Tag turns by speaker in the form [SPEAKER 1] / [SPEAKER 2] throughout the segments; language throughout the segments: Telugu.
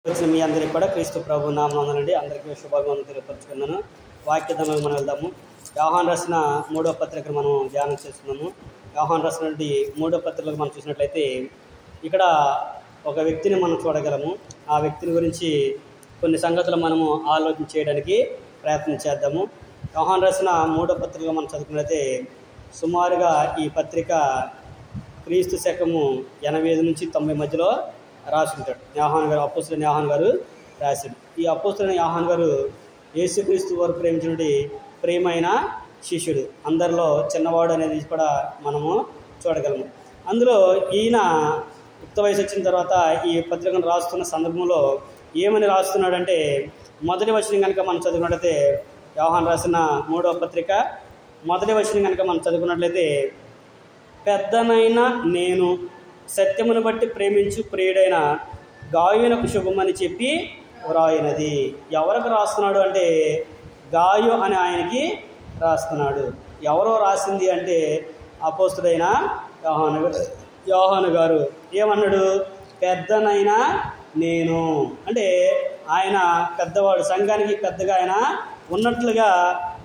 [SPEAKER 1] వచ్చిన మీ అందరికీ కూడా క్రీస్తు ప్రభు నామమునందు అందరికీ శుభాకాంక్షలు తెలియపరుచుకున్నాను. వాక్యధర్మం మనం వెళ్దాము. యోహాను రాసిన 3వ పత్రికను మనం ధ్యానం చేస్తున్నాము. యోహాను రాసిన 3వ పత్రికలు మనం చూసినట్లయితే ఇక్కడ ఒక వ్యక్తిని మనం చూడగలము. ఆ వ్యక్తిని గురించి కొన్ని సంగతులు మనము ఆలోచన చేయడానికి ప్రయత్నం చేద్దాము. యోహాను రాసిన 3వ పత్రికలో మనం చదువుకున్నట్లయితే సుమారుగా ఈ పత్రిక క్రీస్తు శకము 85 నుంచి 90 మధ్యలో రాసి ఉంటాడు. యోహాను గారు, అపోస్తలుడైన యోహాను గారు రాశాడు. ఈ అపోస్తలుడైన యోహాను గారు యేసుక్రీస్తు వారు ప్రేమించినటువంటి ప్రియమైన శిష్యుడు. అందరిలో చిన్నవాడు అనేది కూడా మనము చూడగలము. అందులో ఈయన యుక్త వయసు వచ్చిన తర్వాత ఈ పత్రికను రాస్తున్న సందర్భంలో ఏమని రాస్తున్నాడంటే, మొదటి వచనం కనుక మనం చదువుకున్నట్లయితే యోహాను రాసిన 3వ పత్రిక మొదటి వచనం కనుక మనం చదువుకున్నట్లయితే, పెద్దనైన నేను సత్యమును బట్టి ప్రేమించు ప్రియుడైన గాయునకు శుభమని చెప్పి వ్రాయినది. ఎవరికి రాస్తున్నాడు అంటే గాయు అని ఆయనకి రాస్తున్నాడు. ఎవరో రాసింది అంటే అపోస్తలుడైన యోహాను గారు. ఏమన్నాడు? పెద్దనైన నేను అంటే ఆయన పెద్దవాడు, సంఘానికి పెద్దగా ఆయన ఉన్నట్లుగా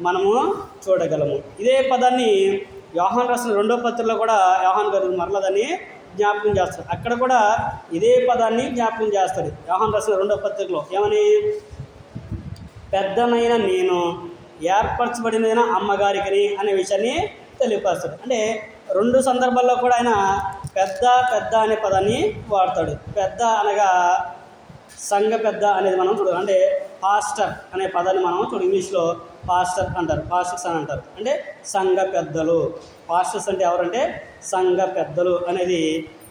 [SPEAKER 1] మనము చూడగలము. ఇదే పదాన్ని యోహాను రాసిన 2వ పత్రికలో కూడా యోహాను గారు మరలా దాన్ని జ్ఞాపకం చేస్తాడు. అక్కడ కూడా ఇదే పదాన్ని జ్ఞాపకం చేస్తాడు. యోహాను రాసిన 2వ పత్రికలో ఏమని? పెద్దనైన నేను ఏర్పరచబడిన అమ్మగారికి అనే విషయాన్ని తెలియపరుస్తాడు. అంటే 2 సందర్భాల్లో కూడా ఆయన పెద్ద పెద్ద అనే పదాన్ని వాడతాడు. పెద్ద అనగా సంఘ పెద్ద అనేది మనం చూడాలి. అంటే పాస్టర్ అనే పదాన్ని మనం చూడ, ఇంగ్లీష్లో పాస్టర్ అంటారు, పాస్టర్స్ అని అంటారు. అంటే సంఘ పెద్దలు. పాస్టర్స్ అంటే ఎవరంటే సంఘ పెద్దలు అనేది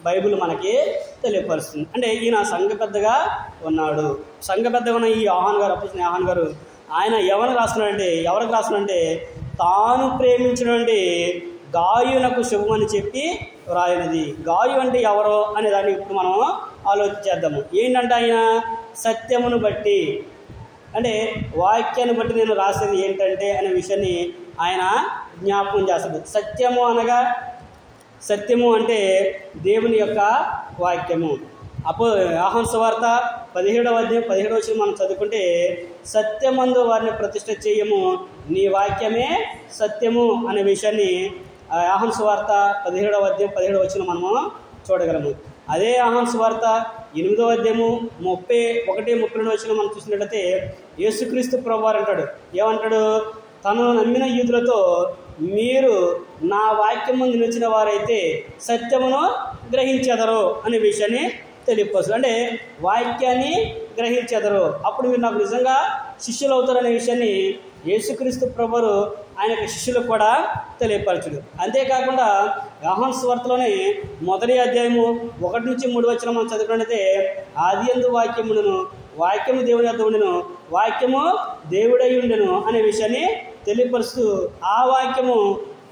[SPEAKER 1] బైబిల్ మనకి తెలియపరుస్తుంది. అంటే ఈయన సంఘ పెద్దగా ఉన్నాడు. సంఘ పెద్దగా ఉన్న ఈ యోహాను గారు, అపోస్తలుడైన యోహాను గారు ఆయన ఎవరికి రాస్తున్నాడంటే తాను ప్రేమించినటువంటి గాయునకు శుభమని చెప్పి వ్రాయినది. గాయు అంటే ఎవరో అనే దాన్ని ఇప్పుడు మనం ఆలోచించేద్దాము. ఏంటంటే ఆయన సత్యమును బట్టి, అంటే వాక్యాన్ని బట్టి నేను రాసేది ఏంటంటే అనే విషయాన్ని ఆయన జ్ఞాపకం చేస్తాడు. సత్యము అంటే దేవుని యొక్క వాక్యము. యోహాను సువార్త 17వ అధ్యాయం 17వ వచనం మనం చదువుకుంటే, సత్యమందు వారిని ప్రతిష్ఠ చేయము, నీ వాక్యమే సత్యము అనే విషయాన్ని యోహాను సువార్త 17వ అధ్యాయం 17వ వచనం మనము చూడగలము. అదే యోహాను సువార్త 8వ అధ్యాయము 31-32 వచనం మనం చూసినట్లయితే యేసుక్రీస్తు ప్రభువారు అంటాడు. ఏమంటాడు? తనను నమ్మిన యూదులతో, మీరు నా వాక్యం ముందు నిలిచిన వారైతే సత్యమును గ్రహించెదరు అనే విషయాన్ని తెలియపరుస్తుంది. అంటే వాక్యాన్ని గ్రహించెదరు, అప్పుడు మీరు నాకు నిజంగా శిష్యులు అవుతారు అనే విషయాన్ని యేసుక్రీస్తు ప్రభువారు ఆయనకు శిష్యులకు కూడా తెలియపరచుడు. అంతేకాకుండా యోహాను సువార్తలోనే మొదటి అధ్యాయము 1-3 వచనం మనం చదువుకున్నట్లయితే, ఆదియందు వాక్యమును, వాక్యము దేవుని యొద్ద ఉండెను, వాక్యము దేవుడై ఉండెను అనే విషయాన్ని తెలియపరుస్తూ, ఆ వాక్యము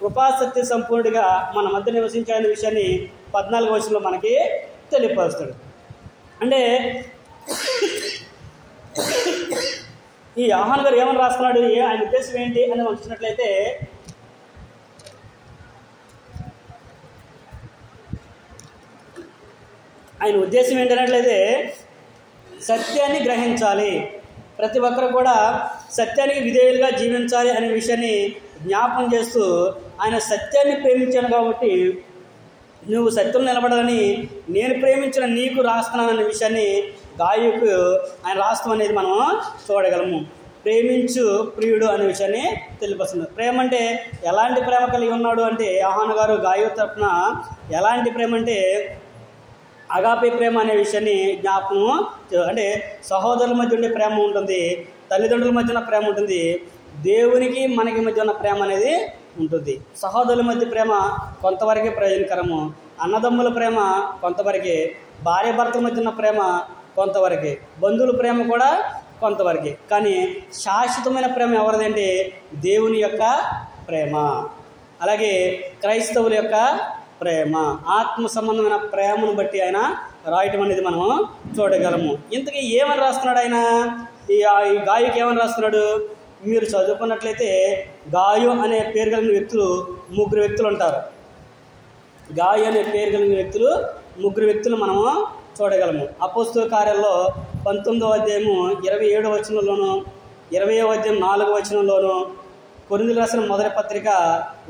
[SPEAKER 1] కృపాసత్య సంపూర్ణుడిగా మన మధ్య నివసించాలనే విషయాన్ని 14వ వచనంలో మనకి తెలియపరుస్తాడు. అంటే ఈ యోహాను గారు ఏమని రాస్తున్నాడు, ఆయన ఉద్దేశం ఏంటి అని మనం చూసినట్లయితే, ఆయన ఉద్దేశం ఏంటన్నట్లయితే సత్యాన్ని గ్రహించాలి, ప్రతి ఒక్కరు కూడా సత్యానికి విధేయులుగా జీవించాలి అనే విషయాన్ని జ్ఞాపకం చేస్తూ, ఆయన సత్యాన్ని ప్రేమించాను కాబట్టి నువ్వు సత్యం నిలబడాలని నేను ప్రేమించిన నీకు రాస్తున్నాననే విషయాన్ని గాయకు ఆయన రాస్తాం అనేది మనం చూడగలము. ప్రేమించు ప్రియుడు అనే విషయాన్ని తెలియపరుస్తుంది. ప్రేమ అంటే ఎలాంటి ప్రేమ కలిగి ఉన్నాడు అంటే యోహాను గారు గాయు తరఫున ఎలాంటి ప్రేమ అంటే అగాపే ప్రేమ అనే విషయాన్ని జ్ఞాపకం. అంటే సహోదరుల మధ్య ఉండే ప్రేమ ఉంటుంది, తల్లిదండ్రుల మధ్యన ప్రేమ ఉంటుంది, దేవునికి మనకి మధ్య ఉన్న ప్రేమ అనేది ఉంటుంది. సహోదరుల మధ్య ప్రేమ కొంతవరకే ప్రయోజనకరము, అన్నదమ్ముల ప్రేమ కొంతవరకే, భార్య భర్తల మధ్య ఉన్న ప్రేమ కొంతవరకే, బంధువుల ప్రేమ కూడా కొంతవరకే. కానీ శాశ్వతమైన ప్రేమ ఎవరిదంటే దేవుని యొక్క ప్రేమ. అలాగే క్రైస్తవుల యొక్క ప్రేమ, ఆత్మ సంబంధమైన ప్రేమను బట్టి ఆయన రాయటం అనేది మనము చూడగలము. ఇంతకీ ఏమని రాస్తున్నాడు ఆయన? ఈ గాయకు ఏమని రాస్తున్నాడు? మీరు చదువుకున్నట్లయితే గాయు అనే పేరు కలిగిన వ్యక్తులు 3 వ్యక్తులు ఉంటారు. గాయు అనే పేరు కలిగిన వ్యక్తులు 3 వ్యక్తులు మనము చూడగలము. అపోస్తలుల కార్యాల్లో 19వ అధ్యాయము 27వ వచనంలోను, 20వ అధ్యాయం 4వ వచనంలోను, కొరింథీయులకు రాసిన మొదటి పత్రిక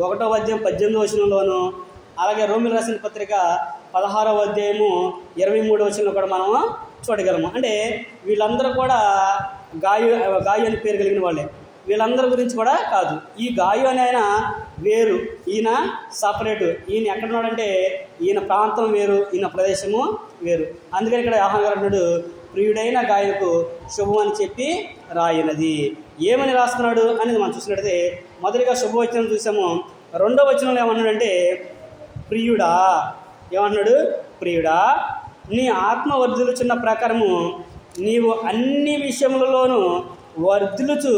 [SPEAKER 1] 1వ అధ్యాయం 18వ వచనంలోను, అలాగే రోమీయులకు రాసిన పత్రిక 16వ అధ్యాయము 23వ వచనంలో కూడా మనం చూడగలము. అంటే వీళ్ళందరూ కూడా గాయు అని పేరు కలిగిన వాళ్ళే. వీళ్ళందరి గురించి కూడా కాదు. ఈ గాయు అని ఆయన వేరు, ఈయన సపరేటు. ఈయన ఎక్కడున్నాడంటే ఈయన ప్రాంతం వేరు, ఈయన ప్రదేశము వేరు. అందుకని ఇక్కడ యోహాను గారు అంటున్నాడు, ప్రియుడైన గాయకు శుభం అని చెప్పి రాయినది. ఏమని రాస్తున్నాడు అనేది మనం చూసినట్టయితే మొదటిగా శుభవచనం చూసాము. 2వ వచనంలో ఏమన్నాడంటే ప్రియుడా, ఏమన్నాడు? ప్రియుడా, నీ ఆత్మ వర్ధిల్లుచున్న ప్రకారము నీవు అన్ని విషయములలోనూ వర్ధిల్లుచు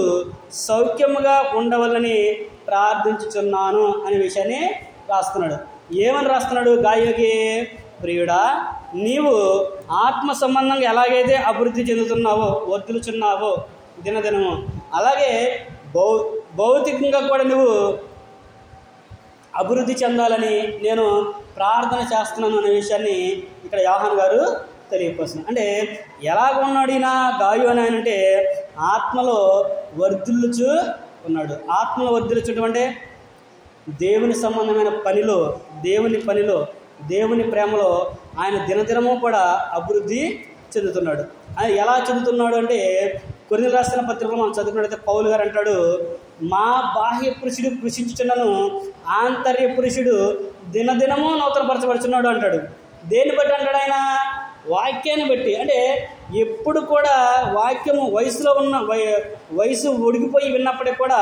[SPEAKER 1] సౌఖ్యముగా ఉండవాలని ప్రార్థించుచున్నాను అనే విషయాన్ని రాస్తున్నాడు. ఏమని రాస్తున్నాడు? గాయకి, ప్రియుడా, నీవు ఆత్మ సంబంధంగా ఎలాగైతే అభివృద్ధి చెందుతున్నావో, వర్ధిల్లుచున్నావో దినదినము, అలాగే భౌతికంగా కూడా నువ్వు అభివృద్ధి చెందాలని నేను ప్రార్థన చేస్తున్నాను అనే విషయాన్ని ఇక్కడ యోహాను గారు తెలియపరుస్తుంది. అంటే ఎలాగ ఉన్నాడు ఈయన గాయు అని అంటే ఆత్మలో వర్ధిల్లుచు ఉన్నాడు. ఆత్మలో వర్ధిల్లుచడం అంటే దేవుని సంబంధమైన పనిలో, దేవుని ప్రేమలో ఆయన దినదినము కూడా అభివృద్ధి చెందుతున్నాడు. ఆయన ఎలా చెందుతున్నాడు అంటే కొరింథీయులకు రాసిన పత్రికలో మనం చదువుకున్నట్లయితే పౌలు గారు అంటాడు, మా బాహ్య పురుషుడు కృషించుచున్నను ఆంతర్య పురుషుడు దినదినము నూతనపరచబడుచున్నాడు అంటాడు. దేన్ని బట్టి అంటాడు? ఆయన వాక్యాన్ని బట్టి. అంటే ఎప్పుడు కూడా వాక్యము వయసు ఉడికిపోయి విన్నప్పటికీ కూడా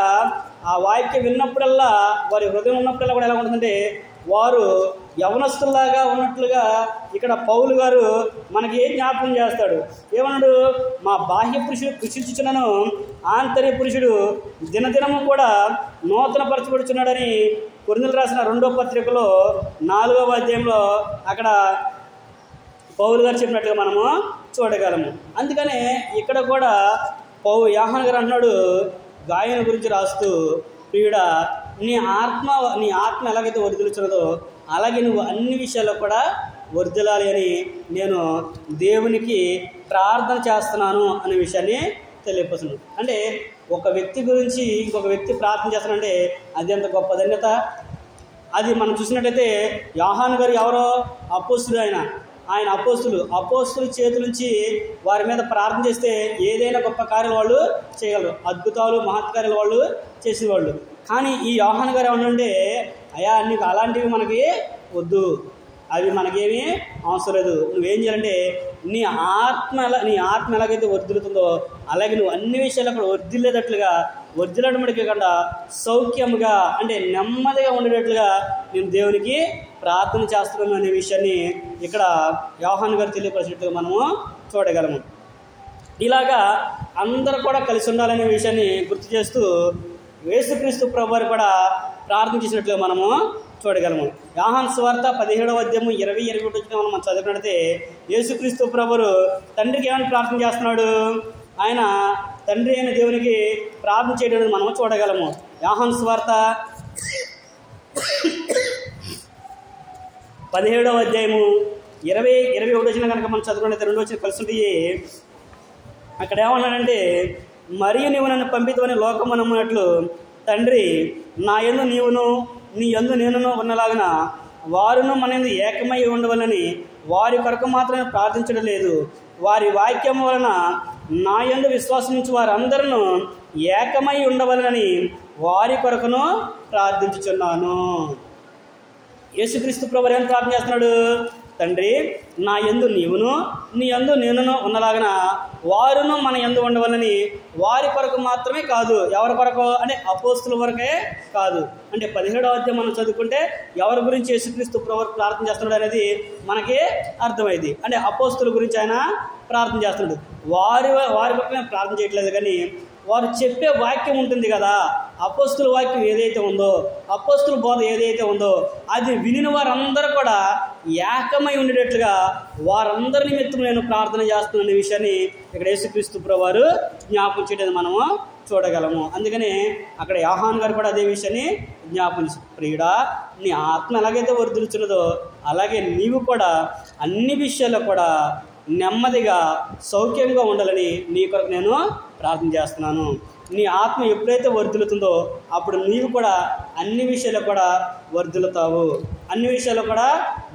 [SPEAKER 1] ఆ వాక్యం విన్నప్పుడల్లా, వారి హృదయం ఉన్నప్పుడల్లా కూడా ఎలా ఉంటుందంటే వారు యవనస్తుల్లాగా ఉన్నట్లుగా ఇక్కడ పౌలు గారు మనకి ఏం జ్ఞాపకం చేస్తాడు? ఏమన్నాడు? మా బాహ్య పురుషుడు కృషించుచున్నను ఆంతర్య పురుషుడు దినదినము కూడా నూతనపరచబడుచున్నాడని కొరింథీయులకు రాసిన 2వ పత్రికలో 4వ అధ్యాయంలో అక్కడ పౌలు గారు చెప్పినట్టుగా మనము చూడగలము. అందుకనే ఇక్కడ కూడా యోహాను గారు అంటున్నాడు గాయన గురించి రాస్తూ, ప్రియుడా, నీ ఆత్మ ఎలాగైతే వర్ధిల్లుచున్నదో అలాగే నువ్వు అన్ని విషయాల్లో కూడా వర్ధిల్లాలి అని నేను దేవునికి ప్రార్థన చేస్తున్నాను అనే విషయాన్ని తెలియపరుస్తున్నాను. అంటే ఒక వ్యక్తి గురించి ఇంకొక వ్యక్తి ప్రార్థన చేస్తానంటే అది ఎంత గొప్ప ధన్యత. అది మనం చూసినట్టయితే యోహాను గారు ఎవరో అపోస్తులు, ఆయన అపోస్తుల చేతి నుంచి వారి మీద ప్రార్థన చేస్తే ఏదైనా గొప్ప కార్యాలు వాళ్ళు చేయగలరు, అద్భుతాలు మహత్కార్యాలు వాళ్ళు చేసిన వాళ్ళు. కానీ ఈ యోహాను గారు ఏమనంటే, అయ్యా నీకు అలాంటివి మనకి వద్దు, అవి మనకేమీ అవసరం లేదు. నువ్వేం చేయాలంటే నీ ఆత్మ ఎలాగైతే వర్ధిల్లుతుందో అలాగే నువ్వు అన్ని విషయాలు అక్కడ వర్ధిల్లడం కాకుండా సౌఖ్యముగా అంటే నెమ్మదిగా ఉండేటట్లుగా నేను దేవునికి ప్రార్థన చేస్తున్నాను అనే విషయాన్ని ఇక్కడ యోహాను గారు తెలియపరిచినట్టుగా మనము చూడగలము. ఇలాగా అందరూ కూడా కలిసి ఉండాలనే విషయాన్ని గుర్తు చేస్తూ యేసుక్రీస్తు ప్రభువారు కూడా ప్రార్థన చేసినట్లుగా మనము చూడగలము. యోహాను సువార్త 17వ అధ్యాయము 20-21 మనం చదువుకున్నట్లయితే యేసుక్రీస్తు ప్రభువారు తండ్రికి ఏమైనా ప్రార్థన చేస్తున్నాడు? ఆయన తండ్రి అయిన దేవునికి ప్రార్థన చేయడం మనం చూడగలము. యోహాను సువార్త 17వ అధ్యాయము 20-21 కనుక మనం చదువుకున్నట్లయితే 2 వచనం కలిసి ఉంటాయి. అక్కడ ఏమన్నాడంటే, మరియు నీవు నన్ను పంపితవని లోకము నమ్మునట్లు తండ్రి నా యందు నీవును నీ యందు నేనును ఉన్నలాగన వారును మన యందు ఏకమై ఉండవలని వారి కొరకు మాత్రమే ప్రార్థించడం లేదు, వారి వాక్యము వలన నా యందు విశ్వాసం నుంచి వారందరూ ఏకమై ఉండవలనని వారి కొరకును ప్రార్థించుచున్నాను. యేసుక్రీస్తు ప్రభువు ఏం ప్రార్థన చేస్తున్నాడు? తండ్రి నా యందు నీవును నీ యందు నేనును ఉన్నలాగన వారును మన యందు ఉండవాలని వారి కొరకు మాత్రమే కాదు. ఎవరి కొరకు అంటే అపోస్తుల వరకే కాదు. అంటే 17వ అధ్యాయం మనం చదువుకుంటే ఎవరి గురించి యేసుక్రీస్తు ప్రభువు ప్రార్థన చేస్తున్నాడు అనేది మనకి అర్థమైంది. అంటే అపోస్తుల గురించి ఆయన ప్రార్థన చేస్తున్నాడు. వారి కొరకు ప్రార్థన చేయట్లేదు, కానీ వారు చెప్పే వాక్యం ఉంటుంది కదా, అపోస్తుల వాక్యం ఏదైతే ఉందో, అపోస్తుల బోధ ఏదైతే ఉందో అది వినిన వారందరూ కూడా ఏకమై ఉండేటట్లుగా వారందరి నిమిత్తం నేను ప్రార్థన చేస్తున్న విషయాన్ని ఇక్కడ యేసుక్రీస్తు ప్రభువారు జ్ఞాపకం చేయడం మనము చూడగలము. అందుకనే అక్కడ యోహాను గారు కూడా అదే విషయాన్ని జ్ఞాపకం, ప్రియుడా నీ ఆత్మ ఎలాగైతే వర్ధిల్లుచున్నదో అలాగే నీవు కూడా అన్ని విషయాల్లో కూడా నెమ్మదిగా సౌఖ్యంగా ఉండాలని నీ కొరకు నేను ప్రార్థన చేస్తున్నాను. నీ ఆత్మ ఎప్పుడైతే వర్ధిల్లుతుందో అప్పుడు నీవు కూడా అన్ని విషయాల్లో కూడా వర్ధిల్లుతావు. అన్ని విషయాల్లో కూడా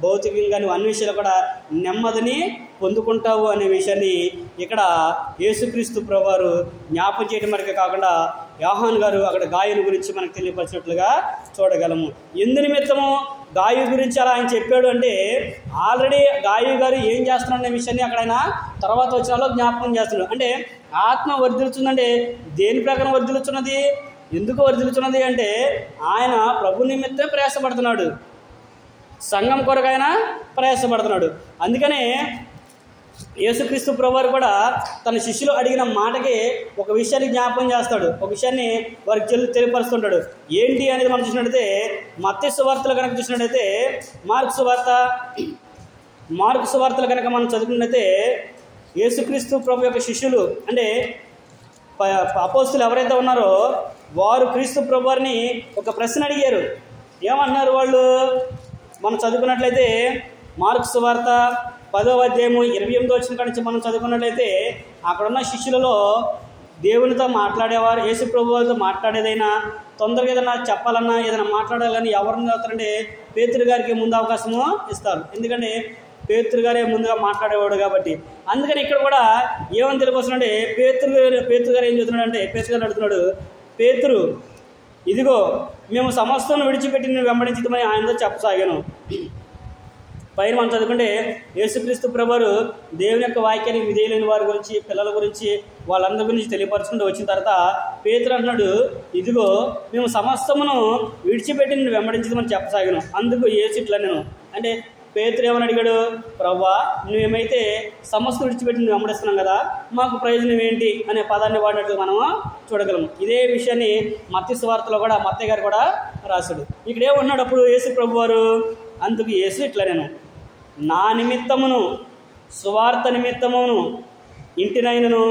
[SPEAKER 1] భౌతికంగా నువ్వు అన్ని విషయాల్లో కూడా నెమ్మదిని పొందుకుంటావు అనే విషయాన్ని ఇక్కడ యేసుక్రీస్తు ప్రభువారు జ్ఞాపకం చేయడం వరకే కాకుండా యోహాను గారు అక్కడ గాయుని గురించి మనకు తెలియపరిచినట్లుగా చూడగలము. ఎందు నిమిత్తము గాయు గురించి అలా ఆయన చెప్పాడు అంటే ఆల్రెడీ గాయు గారు ఏం చేస్తున్నాడు అనే విషయాన్ని అక్కడ ఆయన తర్వాత వచ్చినాలో జ్ఞాపకం చేస్తున్నాడు. అంటే ఆత్మ వర్ధిల్లుతుందంటే దేని ప్రకారం వర్ధిల్లుతున్నది, ఎందుకు వర్ధిల్లుతున్నది అంటే ఆయన ప్రభు నిమిత్తం ప్రయాసపడుతున్నాడు, సంఘం కొరకు ఆయన ప్రయాసపడుతున్నాడు. అందుకనే యేసుక్రీస్తు ప్రభువారు కూడా తన శిష్యులు అడిగిన మాటకి ఒక విషయాన్ని జ్ఞాపకం చేస్తాడు, ఒక విషయాన్ని వారికి తెలియపరుస్తుంటాడు. ఏంటి అనేది మనం చూసినట్టయితే మత్తయి సువార్తలు కనుక చూసినట్టయితే మార్కు సువార్తలు కనుక మనం చదువుకున్నట్టయితే యేసుక్రీస్తు ప్రభు యొక్క శిష్యులు అంటే అపోస్తులు ఎవరైతే ఉన్నారో వారు క్రీస్తు ప్రభువారిని ఒక ప్రశ్న అడిగారు. ఏమన్నారు వాళ్ళు? మనం చదువుకున్నట్లయితే మార్కు సువార్త 10వ అధ్యాయము 28వ వచనం కాడి నుంచి మనం చదువుకున్నట్లయితే అక్కడున్న శిష్యులలో దేవునితో మాట్లాడేవారు, యేసు ప్రభు వారితో మాట్లాడేదైనా తొందరగా ఏదైనా చెప్పాలన్నా ఏదైనా మాట్లాడాలని ఎవరిని అవుతారంటే పేతురు గారికి ముందు అవకాశము ఇస్తారు. ఎందుకంటే పేతురు గారే ముందుగా మాట్లాడేవాడు కాబట్టి. అందుకని ఇక్కడ కూడా ఏమని తెలియవస్తుందంటే పేతురు గారు ఏం చెబుతున్నాడు అంటే పేతురు గారు అడుగుతున్నాడు, పేతురు ఇదిగో మేము సమస్తం విడిచిపెట్టి నేను వెంబడించమని ఆయనతో చెప్పసాగాను. పైన మనం చదువుకుంటే యేసుక్రీస్తు ప్రభువారు దేవుని యొక్క వాక్యానికి విధేయులైన వారి గురించి, పిల్లల గురించి, వాళ్ళందరి గురించి తెలియపరచుకుంటూ వచ్చిన తర్వాత పేతురు అంటున్నాడు, ఇదిగో మేము సమస్తమును విడిచిపెట్టి నేను వెంబడించమని చెప్పసాగాను. అందుకు యేసు ఇట్లా నేను అంటే పేతురు ఏమని అడిగాడు, ప్రభువా నువ్వేమైతే సమస్తం విడిచిపెట్టి నువ్వు వెంబడిస్తున్నాం కదా, మాకు ప్రయోజనం ఏంటి అనే పదాన్ని వాడినట్లు మనము చూడగలము. ఇదే విషయాన్ని మత్తయి సువార్తలో కూడా మత్తయి గారు కూడా రాశాడు. ఇక్కడ ఏమన్నాడు అప్పుడు యేసు ప్రభువారు, అందుకు యేసు ఇట్లా నేను నా నిమిత్తమును సువార్త నిమిత్తమును ఇంటినైనను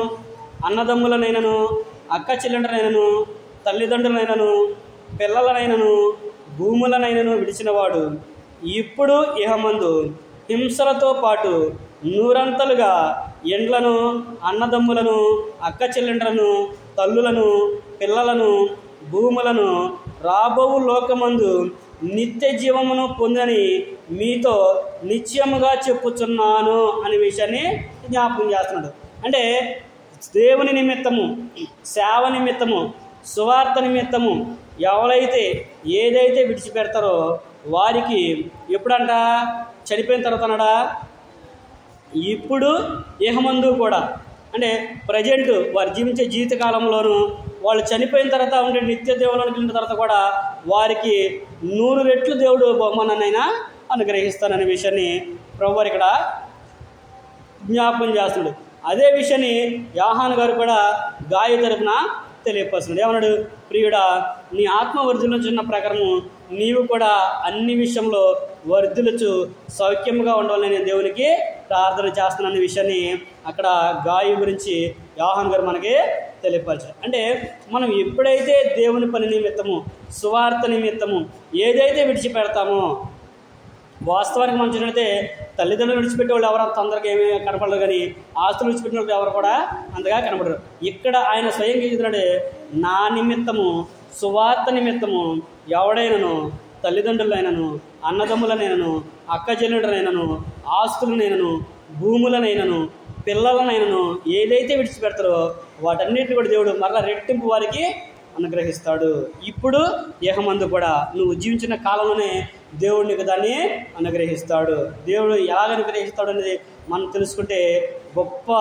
[SPEAKER 1] అన్నదమ్ములనైనను అక్క చెల్లెండ్రనైనను తల్లిదండ్రులనైనను పిల్లలనైనను భూములనైనను విడిచినవాడు ఇప్పుడు ఇహమందు హింసలతో పాటు నూరంతలుగా ఎండ్లను అన్నదమ్ములను అక్క చెల్లెండ్రను తల్లులను పిల్లలను భూములను రాబోవు లోకమందు నిత్య జీవమును పొందని మీతో నిశ్చయముగా చెప్పుచున్నాను అనే విషయాన్ని జ్ఞాపకం చేస్తున్నాడు. అంటే దేవుని నిమిత్తము, సేవ నిమిత్తము, సువార్త నిమిత్తము ఎవరైతే ఏదైతే విడిచిపెడతారో వారికి ఎప్పుడంట చనిపోయిన తర్వాత అన్నాడా, ఇప్పుడు ఇహమందు కూడా అంటే ప్రజెంట్ వారు జీవించే జీవితకాలంలోనూ వాళ్ళు చనిపోయిన తర్వాత ఉండే నిత్య దేవుళ్ళకి వెళ్ళిన తర్వాత కూడా వారికి 100 రెట్లు దేవుడు బహుమానాన్నైనా అనుగ్రహిస్తాననే విషయాన్ని ప్రభువారు ఇక్కడ జ్ఞాపకం చేస్తున్నాడు. అదే విషయాన్ని యోహాను గారు కూడా గాయ తరపున తెలియపరుస్తున్నాడు. ఏమన్నాడు, ప్రియుడా నీ ఆత్మ వర్ధిల్లుచున్న ప్రకారము నీవు కూడా అన్ని విషయంలో వర్ధిల్లుచు సౌఖ్యముగా ఉండాలని దేవునికి ప్రార్థన చేస్తున్న విషయాన్ని అక్కడ గాయ గురించి యోహాను గారు మనకి తెలియపరచారు. అంటే మనం ఎప్పుడైతే దేవుని పని నిమిత్తము, సువార్త నిమిత్తము ఏదైతే విడిచిపెడతామో, వాస్తవానికి మనం చూసినట్లయితే తల్లిదండ్రులు విడిచిపెట్టే వాళ్ళు ఎవరు తొందరగా ఏమీ కనపడరు, కానీ ఆస్తులు విడిచిపెట్టిన వాళ్ళు ఎవరు కూడా అంతగా కనపడరు. ఇక్కడ ఆయన స్వయంగా చెబుతున్నాడు, నా నిమిత్తము సువార్త నిమిత్తము ఎవడైనను తల్లిదండ్రులైనను అన్నదమ్ములనైనను అక్క చెల్లెళ్ళనైనను ఆస్తులనైనను భూములనైనను పిల్లలనైనను ఏదైతే విడిచిపెడతారో వాటన్నిటిని కూడా దేవుడు మరలా రెట్టింపు వారికి అనుగ్రహిస్తాడు. ఇప్పుడు ఇహమందు కూడా నువ్వు జీవించిన కాలంలోనే దేవుడు నీకు దాన్ని అనుగ్రహిస్తాడు. దేవుడు ఎలాగ అనుగ్రహిస్తాడు అనేది మనం తెలుసుకుంటే గొప్ప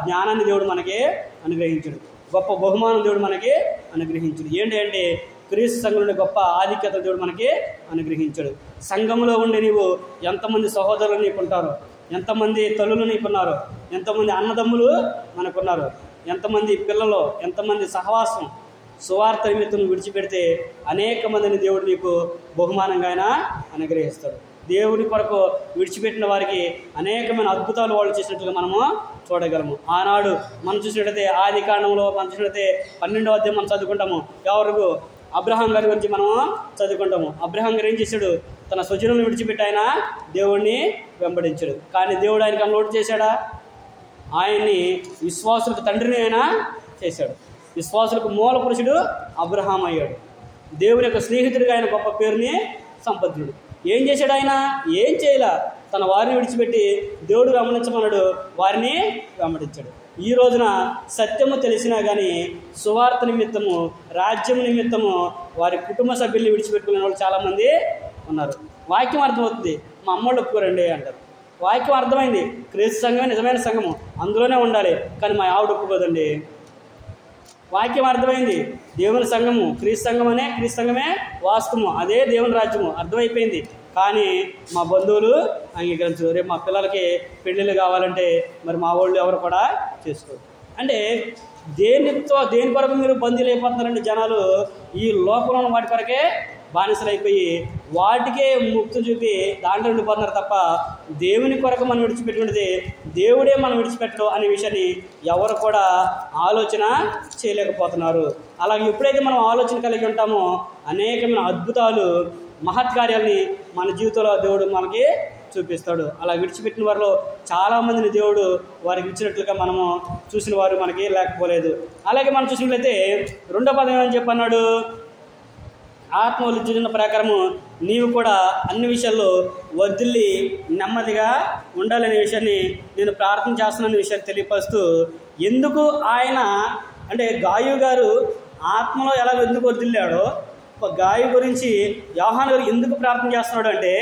[SPEAKER 1] జ్ఞానాన్ని దేవుడు మనకి అనుగ్రహించాడు, గొప్ప బహుమానం దేవుడు మనకి అనుగ్రహించాడు. ఏంటి అంటే క్రీస్తు సంఘంలోని గొప్ప ఆధిక్యత దేవుడు మనకి అనుగ్రహించాడు. సంఘంలో ఉండి నీవు ఎంతమంది సహోదరులు నీకుంటారో, ఎంతమంది తల్లులు నీకున్నారు, ఎంతమంది అన్నదమ్ములు మనకున్నారు, ఎంతమంది పిల్లలు, ఎంతమంది సహవాసం, సువార్త నిమిత్తం విడిచిపెడితే అనేక మందిని దేవుడు నీకు బహుమానంగా ఆయన అనుగ్రహిస్తాడు. దేవుని కొరకు విడిచిపెట్టిన వారికి అనేకమైన అద్భుతాలు వాళ్ళు చేసినట్లుగా మనము చూడగలము. ఆనాడు మనం చూసినట్లయితే ఆది కాండంలో మనం చూసినట్లయితే 12వ అధ్యాయం మనం చదువుకుంటాము. ఎవరు అబ్రహాం గారి గురించి మనం చదువుకుంటాము. అబ్రహాం గారు ఏం చేశాడు? తన స్వజనులను విడిచిపెట్టి ఆయన దేవుణ్ణి వెంబడించాడు. కానీ దేవుడు ఆయనకి అమలు చేశాడా? ఆయన్ని విశ్వాసులకు తండ్రిని ఆయన చేశాడు. విశ్వాసులకు మూల పురుషుడు అబ్రహాం అయ్యాడు. దేవుని యొక్క స్నేహితుడిగా ఆయన గొప్ప పేరుని సంపన్నుడు. ఏం చేశాడు ఆయన? ఏం చేయలా. తన వారిని విడిచిపెట్టి దేవుడు వెంబడించమన్నాడు, వారిని వెంబడించాడు. ఈ రోజున సత్యము తెలిసినా కానీ సువార్త నిమిత్తము, రాజ్యం నిమిత్తము వారి కుటుంబ సభ్యుల్ని విడిచిపెట్టుకునే వాళ్ళు చాలామంది ఉన్నారు. వాక్యం అర్థమవుతుంది, మా అమ్మోళ్ళు ఒప్పుకోరండి అంటారు. వాక్యం అర్థమైంది, క్రీస్తు సంఘమే నిజమైన సంఘము, అందులోనే ఉండాలి, కానీ మా ఆవిడ ఒప్పుకోదండి. వాక్యం అర్థమైంది, దేవుని సంఘము క్రీస్తు సంఘమనే, క్రీస్తు సంఘమే వాస్తవము, అదే దేవుని రాజ్యము అర్థమైపోయింది, కానీ మా బంధువులు అంగీకరించు. రేపు మా పిల్లలకి పెళ్ళిళ్ళు కావాలంటే మరి మా వాళ్ళు ఎవరు కూడా చేసుకోరు. అంటే దేని కొరకు మీరు బంధువులు అయిపోతున్నారంటే జనాలు ఈ లోకంలో వాటి కొరకే బానిసలు అయిపోయి వాటికే ముక్తి చూపి దాంట్లో ఉండిపోతున్నారు తప్ప దేవుని కొరకు మనం విడిచిపెట్టుకునేది దేవుడే మనం విడిచిపెట్టడం అనే విషయాన్ని ఎవరు కూడా ఆలోచన చేయలేకపోతున్నారు. అలాగే ఎప్పుడైతే మనం ఆలోచన కలిగి ఉంటామో అనేకమైన అద్భుతాలు, మహత్కార్యాలని మన జీవితంలో దేవుడు మనకి చూపిస్తాడు. అలా విడిచిపెట్టిన వారిలో చాలామందిని దేవుడు వారికి ఇచ్చినట్లుగా మనము చూసిన వారు మనకి లేకపోలేదు. అలాగే మనం చూసినట్లయితే 2వ పదం ఏమని చెప్పన్నాడు? ఆత్మవృద్ధి ప్రకారము నీవు కూడా అన్ని విషయాల్లో వర్ధిల్లి నెమ్మదిగా ఉండాలనే విషయాన్ని నేను ప్రార్థన చేస్తున్నాననే విషయాన్ని తెలియపరుస్తూ, ఎందుకు ఆయన అంటే గాయు గారు ఆత్మలో ఎలా ఎందుకు వర్ధిల్లాడో గాయు గురించి యోహాను గారు ఎందుకు ప్రార్థన చేస్తున్నాడు అంటే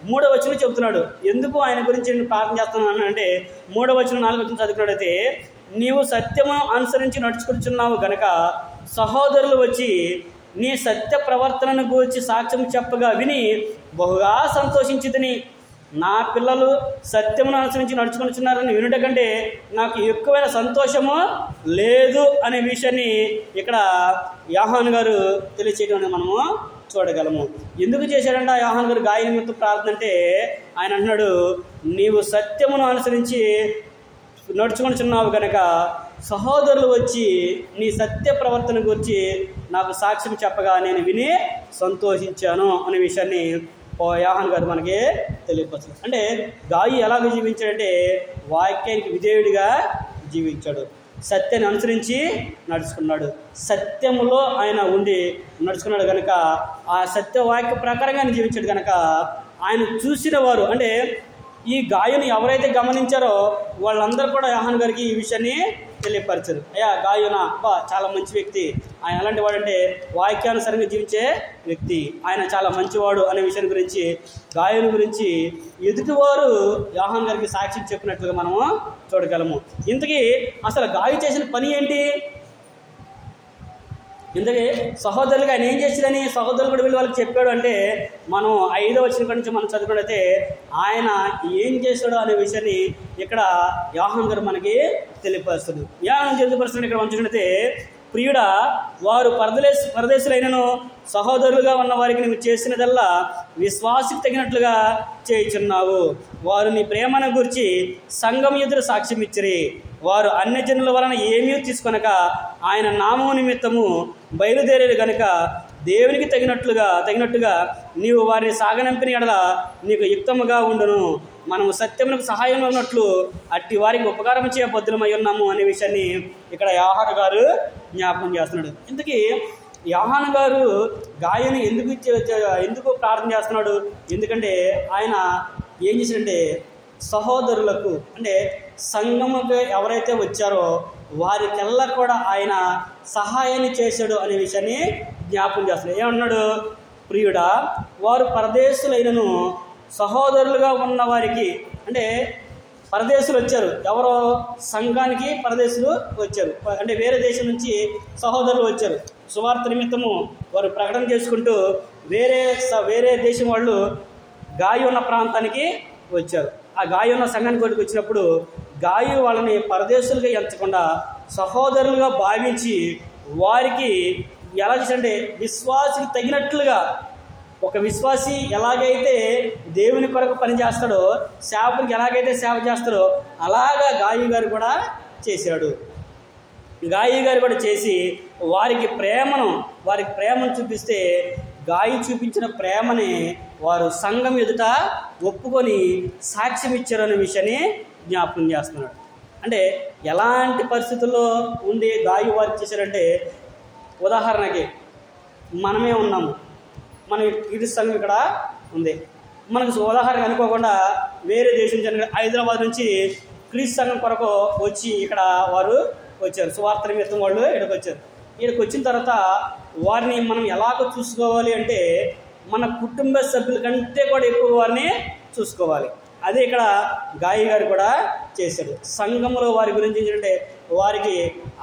[SPEAKER 1] 3వ వచనం చెబుతున్నాడు. ఎందుకు ఆయన గురించి నేను ప్రార్థన చేస్తున్నాను అంటే 3వ వచనం 4వ వచనం చదువుకున్నట్టయితే, నీవు సత్యము అనుసరించి నడుచుకుంటున్నావు గనక సహోదరులు వచ్చి నీ సత్య ప్రవర్తనను గురించి సాక్ష్యం చెప్పగా విని బహుగా సంతోషించితిని. నా పిల్లలు సత్యమును అనుసరించి నడుచుకుంటున్నారని వినుట కంటే నాకు ఎక్కువైన సంతోషము లేదు అనే విషయాన్ని ఇక్కడ యోహాను గారు తెలియచేయడం మనము చూడగలము. ఎందుకు చేశాడంటే యోహాను గారు గాయ నిమిత్తం ప్రార్థన అంటే ఆయన అంటున్నాడు, నీవు సత్యమును అనుసరించి నడుచుకుంటున్నావు కనుక సహోదరులు వచ్చి నీ సత్య ప్రవర్తన గురించి నాకు సాక్ష్యం చెప్పగా నేను విని సంతోషించాను అనే విషయాన్ని యోహాను గారు మనకి తెలియపరచారు. అంటే గాయి ఎలాగ జీవించాడంటే వాక్యానికి విధేయుడిగా జీవించాడు, సత్యాన్ని అనుసరించి నడుచుకున్నాడు, సత్యములో ఆయన ఉండి నడుచుకున్నాడు కనుక ఆ సత్యవాక్య ప్రకారంగా ఆయన జీవించాడు కనుక ఆయన చూసిన వారు అంటే ఈ గాయని ఎవరైతే గమనించారో వాళ్ళందరూ కూడా యోహాను గారికి ఈ విషయాన్ని తెలియపరిచారు. అయ్యా గాయున చాలా మంచి వ్యక్తి, ఆయన ఎలాంటి వాడంటే వాక్యానుసారంగా జీవించే వ్యక్తి, ఆయన చాలా మంచివాడు అనే విషయం గురించి గాయుని గురించి ఎదుటివారు యోహాను గారికి సాక్ష్యం చెప్పినట్లుగా మనము చూడగలము. ఇంతకీ అసలు గాయు చేసిన పని ఏంటి? ఇంతకీ సహోదరులుగా ఆయన ఏం చేసిందని సహోదరులు కూడా వీళ్ళు వాళ్ళకి చెప్పాడు అంటే మనం 5వ వచనం నుంచి మనం చదువుకున్నట్లయితే ఆయన ఏం చేశాడో అనే విషయాన్ని ఇక్కడ యోహాను గారు మనకి తెలియపరుస్తాడు. యోహాను తెలియపరుస్తున్నాడు ఇక్కడ మనం చూసినట్లయితే, ప్రియుడా వారు పరదేశులైనను సహోదరులుగా ఉన్న వారికి నువ్వు చేసినదల్లా విశ్వాసికి తగినట్లుగా చేయుచున్నావు. వారు నీ ప్రేమను గురించి సంఘం ఎదురు సాక్ష్యం ఇచ్చిరి. వారు అన్యజనుల వలన ఏమీ తీసుకొనక ఆయన నామము నిమిత్తము బయలుదేరేది గనుక దేవునికి తగినట్టుగా నీవు వారిని సాగనంపిన ఎడల నీకు యుక్తముగా ఉండును. మనము సత్యమునకు సహాయం ఉన్నట్లు అట్టి వారికి ఉపకారం చేయ బద్దులమై ఉన్నాము అనే విషయాన్ని ఇక్కడ యోహాను గారు జ్ఞాపకం చేస్తున్నాడు. ఇంతకీ యోహాను గారు గాయని ఎందుకు ప్రార్థన చేస్తున్నాడు? ఎందుకంటే ఆయన ఏం చేశాడంటే సహోదరులకు అంటే సంఘముకు ఎవరైతే వచ్చారో వారికెల్లా కూడా ఆయన సహాయాన్ని చేశాడు అనే విషయాన్ని జ్ఞాపకం చేస్తున్నాడు. ఏమన్నాడు? ప్రియుడా వారు పరదేశులైనను సహోదరులుగా ఉన్న వారికి అంటే పరదేశులు వచ్చారు. ఎవరో సంఘానికి పరదేశులు వచ్చారు అంటే వేరే దేశం నుంచి సహోదరులు వచ్చారు. సువార్త నిమిత్తము వారు ప్రకటన చేసుకుంటూ వేరే దేశం వాళ్ళు గాయి ఉన్న ప్రాంతానికి వచ్చారు. ఆ గాయి ఉన్న సంఘానికి వచ్చినప్పుడు గాయి వాళ్ళని పరదేశులుగా ఎంచకుండా సహోదరులుగా భావించి వారికి ఎలా చేశాడంటే విశ్వాసికి తగినట్లుగా ఒక విశ్వాసి ఎలాగైతే దేవుని కొరకు పనిచేస్తాడో, సేవకునికి ఎలాగైతే సేవ చేస్తాడో అలాగా గాయి గారు కూడా చేశాడు. గాయి గారు కూడా చేసి వారికి ప్రేమను చూపిస్తే గాయి చూపించిన ప్రేమని వారు సంఘం ఎదుట ఒప్పుకొని సాక్ష్యం ఇచ్చారు అనే విషయాన్ని జ్ఞాపకం చేస్తున్నాడు. అంటే ఎలాంటి పరిస్థితుల్లో ఉండి గాయి వారు చేశారంటే, ఉదాహరణకి మనమే ఉన్నాము, మన క్రీస్తు సంఘం ఇక్కడ ఉంది. మనకు ఉదాహరణ అనుకోకుండా వేరే దేశం నుంచి హైదరాబాద్ నుంచి క్రీస్తు సంఘం కొరకు వచ్చి ఇక్కడ వారు వచ్చారు, సువార్త నిమిత్తం వాళ్ళు ఇక్కడికి వచ్చారు. ఇక్కడికి వచ్చిన తర్వాత వారిని మనం ఎలాగో చూసుకోవాలి అంటే మన కుటుంబ సభ్యుల కంటే కూడా ఎక్కువ వారిని చూసుకోవాలి. అదే ఇక్కడ గాయి గారు కూడా చేశాడు. సంఘంలో వారి గురించి ఏంటంటే వారికి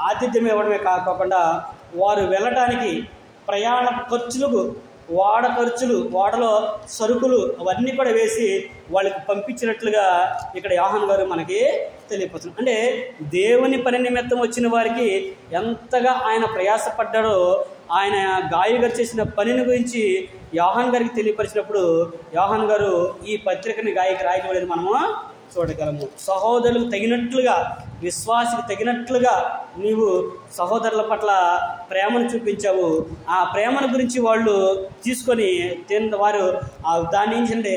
[SPEAKER 1] ఆతిథ్యం ఇవ్వడమే కాకుండా వారు వెళ్ళటానికి ప్రయాణ ఖర్చులకు వాడలో సరుకులు అవన్నీ కూడా వేసి వాళ్ళకి పంపించినట్లుగా ఇక్కడ యోహాను గారు మనకి తెలియపరుచున్నారు. అంటే దేవుని పని నిమిత్తం వచ్చిన వారికి ఎంతగా ఆయన ప్రయాసపడ్డాడో ఆయన గాయి గారు చేసిన పనిని గురించి యోహాను గారికి తెలియపరిచినప్పుడు యోహాను గారు ఈ పత్రికని గాయకి రాయకూడదు మనము చూడగలము. సహోదరులకు తగినట్లుగా, విశ్వాసికి తగినట్లుగా నీవు సహోదరుల పట్ల ప్రేమను చూపించావు. ఆ ప్రేమను గురించి వాళ్ళు తీసుకొని వారు దాని నుంచి అంటే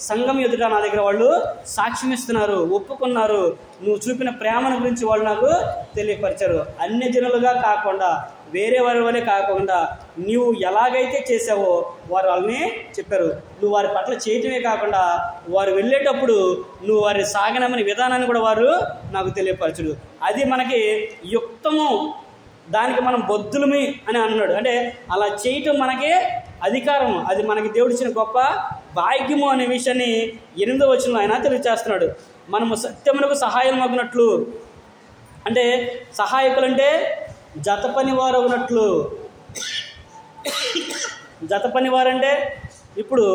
[SPEAKER 1] సంఘం ఎదుట నా దగ్గర వాళ్ళు సాక్ష్యం ఇస్తున్నారు, ఒప్పుకున్నారు. నువ్వు చూపిన ప్రేమను గురించి వాళ్ళు నాకు తెలియపరిచారు. అన్య జనులుగా కాకుండా, వేరే వారి వల్లే కాకుండా నీవు ఎలాగైతే చేసావో వారు వాళ్ళని చెప్పారు. నువ్వు వారి పట్ల చేయటమే కాకుండా వారు వెళ్ళేటప్పుడు నువ్వు వారి సాగనమని విధానాన్ని కూడా వారు నాకు తెలియపరచుడు. అది మనకి యుక్తము, దానికి మనం బొద్దులమి అని అన్నాడు. అంటే అలా చేయటం మనకి అధికారము, అది మనకి దేవుడిచ్చిన గొప్ప భాగ్యము అనే విషయాన్ని 8వ వచనంలో ఆయన తెలియజేస్తున్నాడు. మనము సత్యమునకు సహాయం అగునట్లు, అంటే సహాయకులు అంటే జత పని వారు అవునట్లు. జత పని వారంటే ఇప్పుడు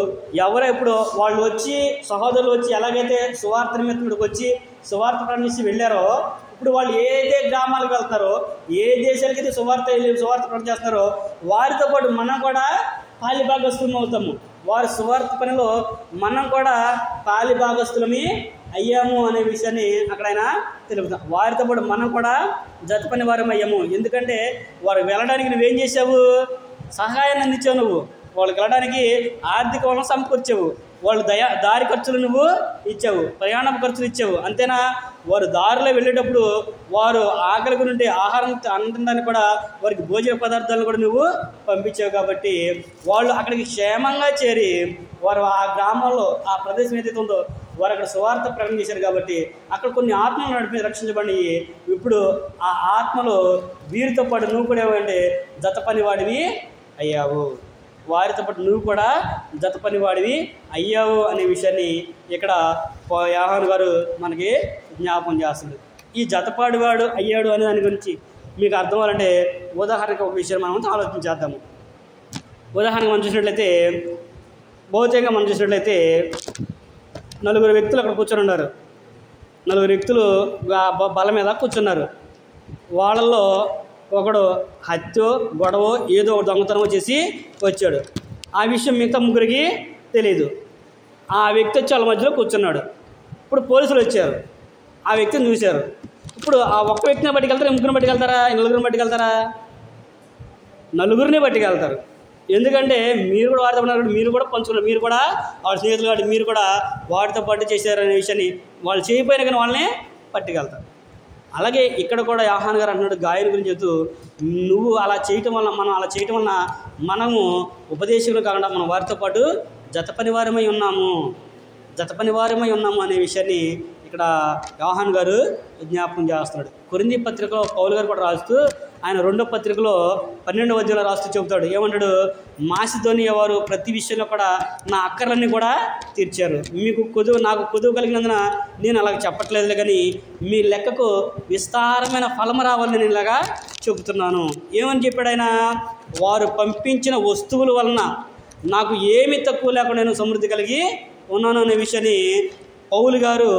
[SPEAKER 1] వాళ్ళు వచ్చి సహోదరులు వచ్చి ఎలాగైతే సువార్త నిమిత్తుడికి వచ్చి సువార్త ప్రకటించి వెళ్ళారో, ఇప్పుడు వాళ్ళు ఏ గ్రామాలకు వెళ్తారో, ఏ దేశాలకైతే సువార్త ప్రకటన చేస్తారో వారితో పాటు మనం కూడా పాలిభాగస్తులం అవుతాము. వారి సువార్త పనిలో మనం కూడా పాలిభాగస్తులమి అయ్యాము అనే విషయాన్ని అక్కడ ఆయన తెలుపుతాం. వారితో పాటు మనం కూడా జత పని వారం అయ్యాము. ఎందుకంటే వారు వెళ్ళడానికి నువ్వేం చేసావు? సహాయాన్ని అందించావు. నువ్వు వాళ్ళకి వెళ్ళడానికి ఆర్థిక వలన సమకూర్చావు. వాళ్ళు దారి ఖర్చులు నువ్వు ఇచ్చావు, ప్రయాణ ఖర్చులు ఇచ్చావు. అంతేనా? వారు దారిలో వెళ్ళేటప్పుడు వారు ఆకలికి నుండి ఆహారం అందడానికి కూడా వారికి భోజన పదార్థాలను కూడా నువ్వు పంపించావు. కాబట్టి వాళ్ళు అక్కడికి క్షేమంగా చేరి వారు ఆ గ్రామంలో ఆ ప్రదేశం ఏదైతే ఉందో వారు అక్కడ సువార్త ప్రకటన చేశారు. కాబట్టి అక్కడ కొన్ని ఆత్మలు నడిపి రక్షించబడి ఇప్పుడు ఆ ఆత్మలో వీరితో పాటు నువ్వు కూడా ఏమంటే జత పని వాడివి అయ్యావు. వారితో పాటు నువ్వు కూడా జత పని వాడివి అయ్యావు అనే విషయాన్ని ఇక్కడ యోహాను గారు మనకి జ్ఞాపకం చేస్తుంది. ఈ జతపాడివాడు అయ్యాడు అనే దాని గురించి మీకు అర్థం అవ్వాలంటే ఉదాహరణకు ఒక విషయం మనం ఆలోచించేద్దాము. ఉదాహరణకు మనం చూసినట్లయితే, భౌతికంగా మనం చూసినట్లయితే 4 వ్యక్తులు అక్కడ కూర్చొని ఉన్నారు. 4 వ్యక్తులు బల మీద కూర్చున్నారు. వాళ్ళల్లో ఒకడు హత్యో గొడవ ఏదో ఒక దొంగతనం చేసి వచ్చాడు. ఆ విషయం మిగతా 3కి తెలియదు. ఆ వ్యక్తి వచ్చి వాళ్ళ మధ్యలో కూర్చున్నాడు. ఇప్పుడు పోలీసులు వచ్చారు, ఆ వ్యక్తిని చూశారు. ఇప్పుడు ఆ ఒక్క వ్యక్తిని పట్టుకెళ్తారా, 3 పట్టుకెళ్తారా, 4 పట్టుకెళ్తారా? 4 పట్టుకెళ్తారు. ఎందుకంటే మీరు కూడా వారితో ఉన్నారు, మీరు కూడా పంచుకున్నారు, మీరు కూడా వాళ్ళ స్నేహితులు కాబట్టి మీరు కూడా వాటితో పాటు చేశారనే విషయాన్ని వాళ్ళు చేయకపోయినా కానీ వాళ్ళని పట్టుకెళ్తారు. అలాగే ఇక్కడ కూడా యోహాను గారు అంటున్నాడు గాయని గురించి చెబుతూ, నువ్వు అలా చేయటం వల్ల మనము ఉపదేశకులు కాకుండా మనం వారితో పాటు జత పనివారమై ఉన్నాము అనే విషయాన్ని ఇక్కడ యోహాను గారు జ్ఞాపకం చేస్తున్నాడు. కొరింథీ పత్రికలో పౌలు గారు కూడా రాస్తూ ఆయన 2వ పత్రికలో 12వ అధ్యాయంలో రాస్తూ చెబుతాడు. ఏమంటాడు? మాసిదోనియా వారు ప్రతి విషయంలో కూడా నా అక్కర్లన్నీ కూడా తీర్చారు. నాకు కొదువు కలిగినందున నేను అలాగ చెప్పట్లేదు, కానీ మీ లెక్కకు విస్తారమైన ఫలము రావాలని నేను ఇలాగా చెబుతున్నాను. ఏమని చెప్పాడు ఆయన? వారు పంపించిన వస్తువుల వలన నాకు ఏమీ తక్కువ లేకుండా నేను సమృద్ధి కలిగి ఉన్నాను అనే విషయాన్ని పౌలు గారు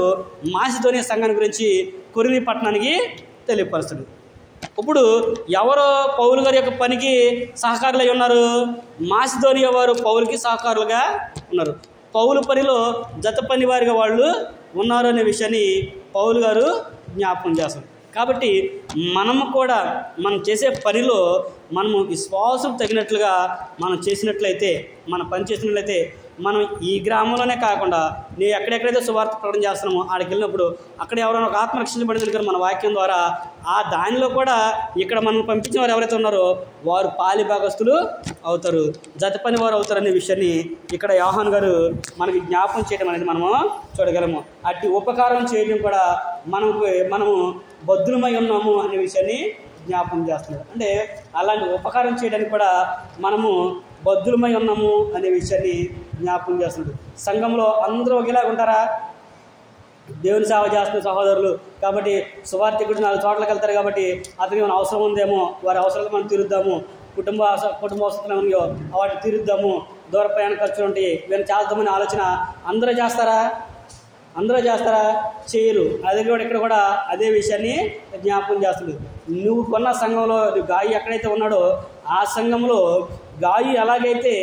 [SPEAKER 1] మాసిదోనియా సంఘాన్ని గురించి కొరింథీ పట్టణానికి తెలియపరుస్తాడు. ఇప్పుడు ఎవరో పౌలు గారి యొక్క పనికి సహకారులు అయి ఉన్నారు? మాసిదోనియా వారు పౌలుకి సహకారులుగా ఉన్నారు. పౌలు పనిలో జత పని వారిగా వాళ్ళు ఉన్నారు అనే విషయాన్ని పౌలు గారు జ్ఞాపకం చేస్తారు. కాబట్టి మనము కూడా మనం చేసే పనిలో మనము విశ్వాసం తగినట్లుగా మనం చేసినట్లయితే, మన పని చేసినట్లయితే, మనం ఈ గ్రామంలోనే కాకుండా నేను ఎక్కడెక్కడైతే సువార్త ప్రకటన చేస్తున్నామో ఆడికి వెళ్ళినప్పుడు అక్కడ ఎవరైనా ఒక ఆత్మ రక్షించబడింది కదా మన వాక్యం ద్వారా, ఆ దానిలో కూడా ఇక్కడ మనం పంపించిన వారు ఎవరైతే ఉన్నారో వారు పాలి భాగస్తులు అవుతారు, జత పని వారు అవుతారు అనే విషయాన్ని ఇక్కడ యోహాను గారు మనకి జ్ఞాపకం చేయడం అనేది మనము చూడగలము. అట్టి ఉపకారం చేయడం కూడా మనము బద్ధులమై ఉన్నాము అనే విషయాన్ని జ్ఞాపకం చేస్తున్నారు. అంటే అలాంటి ఉపకారం చేయడానికి కూడా మనము బద్ధులమై ఉన్నాము అనే విషయాన్ని జ్ఞాపకం చేస్తున్నాడు. సంఘంలో అందరూ ఒకేలాగా ఉంటారా? దేవుని సేవ చేస్తున్న సహోదరులు కాబట్టి సువార్థికుడు 4 చోట్లకి వెళ్తారు కాబట్టి అతనికి ఏమైనా అవసరం ఉందేమో, వారి అవసరాలు మనం తీరుద్దాము, కుటుంబ అవసరాలు ఉన్నాయో వాటిని తీరుద్దాము, దూర ప్రయాణ ఖర్చులు ఉంటాయి, వీళ్ళని చేద్దామని ఆలోచన అందరూ చేస్తారా? చేయరు. అదే కూడా ఇక్కడ కూడా అదే విషయాన్ని జ్ఞాపకం చేస్తుంది. నువ్వు కొన్న సంఘంలో గాయి ఎక్కడైతే ఉన్నాడో ఆ సంఘంలో గాయి ఎలాగైతే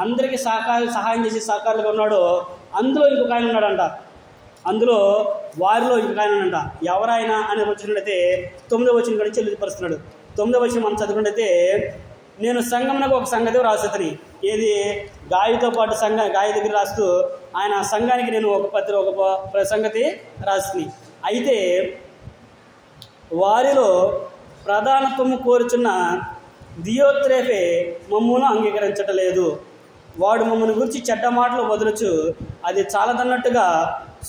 [SPEAKER 1] అందరికీ సహాయం చేసి సహకారులుగా ఉన్నాడో అందులో ఇంకొక ఆయన ఉన్నాడంట. వారిలో ఇంకొక ఆయన ఉన్నాడంట. ఎవరైనా అని వచ్చినట్టయితే 9వ వచనం కూడా చెల్లిపరుస్తున్నాడు. 9వ వచనం మనం చదువుకున్నట్టయితే, నేను సంఘమునకు ఒక సంగతి రాసేతని, ఏది గాయతో పాటు గాయ దగ్గర రాస్తూ ఆయన సంఘానికి నేను ఒక సంగతి రాస్తుంది. అయితే వారిలో ప్రధానత్వము కోరుచున్న దియోత్రేఫే మమ్మల్ని అంగీకరించటలేదు. వాడు మమ్మల్ని గురించి చెడ్డ మాటలు వదలచ్చు, అది చాలదన్నట్టుగా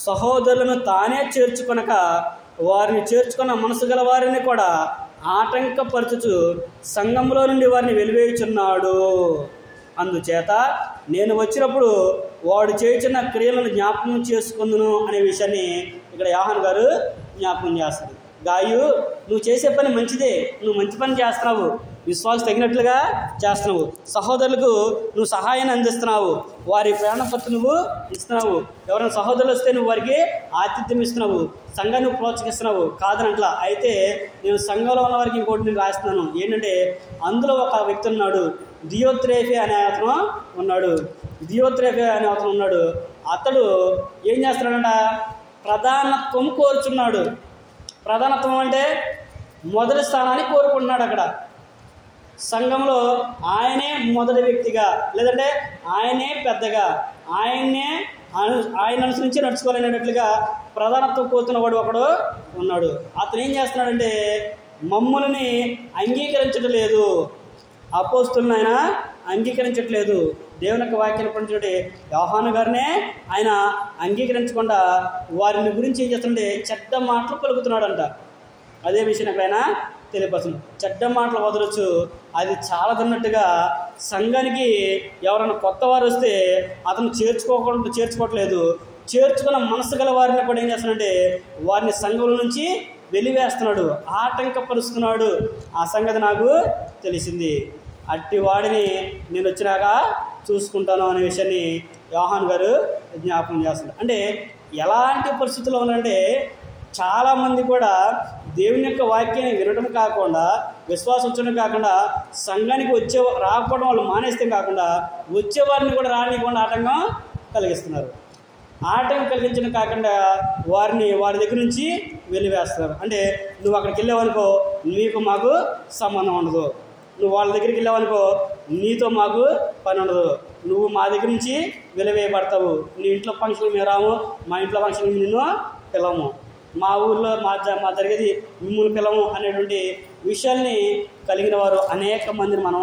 [SPEAKER 1] సహోదరులను తానే చేర్చుకొనక వారిని చేర్చుకున్న మనసు గల వారిని కూడా ఆటంకపరచుచు సంఘంలో నుండి వారిని వెలివేయుచున్నాడు. అందుచేత నేను వచ్చినప్పుడు వాడు చేయుచున్న క్రియలను జ్ఞాపకం చేసుకుందును అనే విషయాన్ని ఇక్కడ యోహాను గారు జ్ఞాపకం చేస్తాడు. గాయు, నువ్వు చేసే పని మంచిదే, నువ్వు మంచి పని చేస్తున్నావు, విశ్వాసం తగినట్లుగా చేస్తున్నావు, సహోదరులకు నువ్వు సహాయాన్ని అందిస్తున్నావు, వారి ప్రాణపత్తు నువ్వు ఇస్తున్నావు, ఎవరైనా సహోదరులు వస్తే నువ్వు వారికి ఆతిథ్యం ఇస్తున్నావు, సంఘాన్ని ప్రోత్సహిస్తున్నావు కాదనట్లా. అయితే నేను సంఘంలో ఉన్న వారికి ఇంకోటి నేను రాస్తున్నాను, ఏంటంటే అందులో ఒక వ్యక్తి ఉన్నాడు, దియోత్రేఫే అనే అతను ఉన్నాడు. అతడు ఏం చేస్తున్నాడంట? ప్రధానత్వం కోరుచున్నాడు. ప్రధానత్వం అంటే మొదటి స్థానాన్ని కోరుకుంటున్నాడు. అక్కడ సంఘంలో ఆయనే మొదటి వ్యక్తిగా, లేదంటే ఆయనే పెద్దగా, ఆయన అనుసరించి నడుచుకోలేనట్లుగా ప్రధానత్వం కోరుతున్న వాడు ఒకడు ఉన్నాడు. అతను ఏం చేస్తున్నాడంటే మమ్ములని అంగీకరించట్లేదు, అపోస్తులను ఆయన అంగీకరించట్లేదు. దేవుని యొక్క వాక్యాన్ని పంచుకుంటే యోహాను గారినే ఆయన అంగీకరించకుండా వారిని గురించి ఏం చేస్తుంటే చెడ్డ మాటలు పలుకుతున్నాడంట. అదే విషయం ఎక్కడైనా తెలియపరుస్తుంది. చెడ్డ మాటలు వదలొచ్చు, అది చాలదన్నట్టుగా సంఘానికి ఎవరైనా కొత్త వారు వస్తే అతను చేర్చుకోవట్లేదు, చేర్చుకున్న మనసు గల వారిని కూడా ఏం చేస్తున్నాడంటే వారిని సంఘంలో నుంచి వెలివేస్తున్నాడు, ఆటంకపరుస్తున్నాడు. ఆ సంగతి నాకు తెలిసింది, అట్టి వాడిని నేను వచ్చినాక చూసుకుంటాను అనే విషయాన్ని యోహాను గారు జ్ఞాపకం చేస్తున్నారు. అంటే ఎలాంటి పరిస్థితుల్లో ఉన్నారంటే చాలామంది కూడా దేవుని యొక్క వాక్యాన్ని వినడం కాకుండా, విశ్వాసం ఉంచడం కాకుండా, సంఘానికి రాకపోవడం వాళ్ళు మానేస్తే కాకుండా వచ్చేవారిని కూడా రానివ్వకుండా ఆటంకం కలిగిస్తున్నారు. ఆటంకం కలిగించడం కాకుండా వారి దగ్గర నుంచి వెలివేస్తున్నారు. అంటే నువ్వు అక్కడికి వెళ్ళావనుకో నీకు మాకు సంబంధం ఉండదు, నువ్వు వాళ్ళ దగ్గరికి వెళ్ళావనుకో నీతో మాకు పని ఉండదు, నువ్వు మా దగ్గర నుంచి వెలివేయబడతావు, నీ ఇంట్లో ఫంక్షన్ మేము రాము, మా ఇంట్లో ఫంక్షన్ నిన్ను పిలవము, మా ఊళ్ళో మా జరిగేది మిమ్మల్ని పిలవము అనేటువంటి విషయాల్ని కలిగిన వారు అనేక మందిని మనం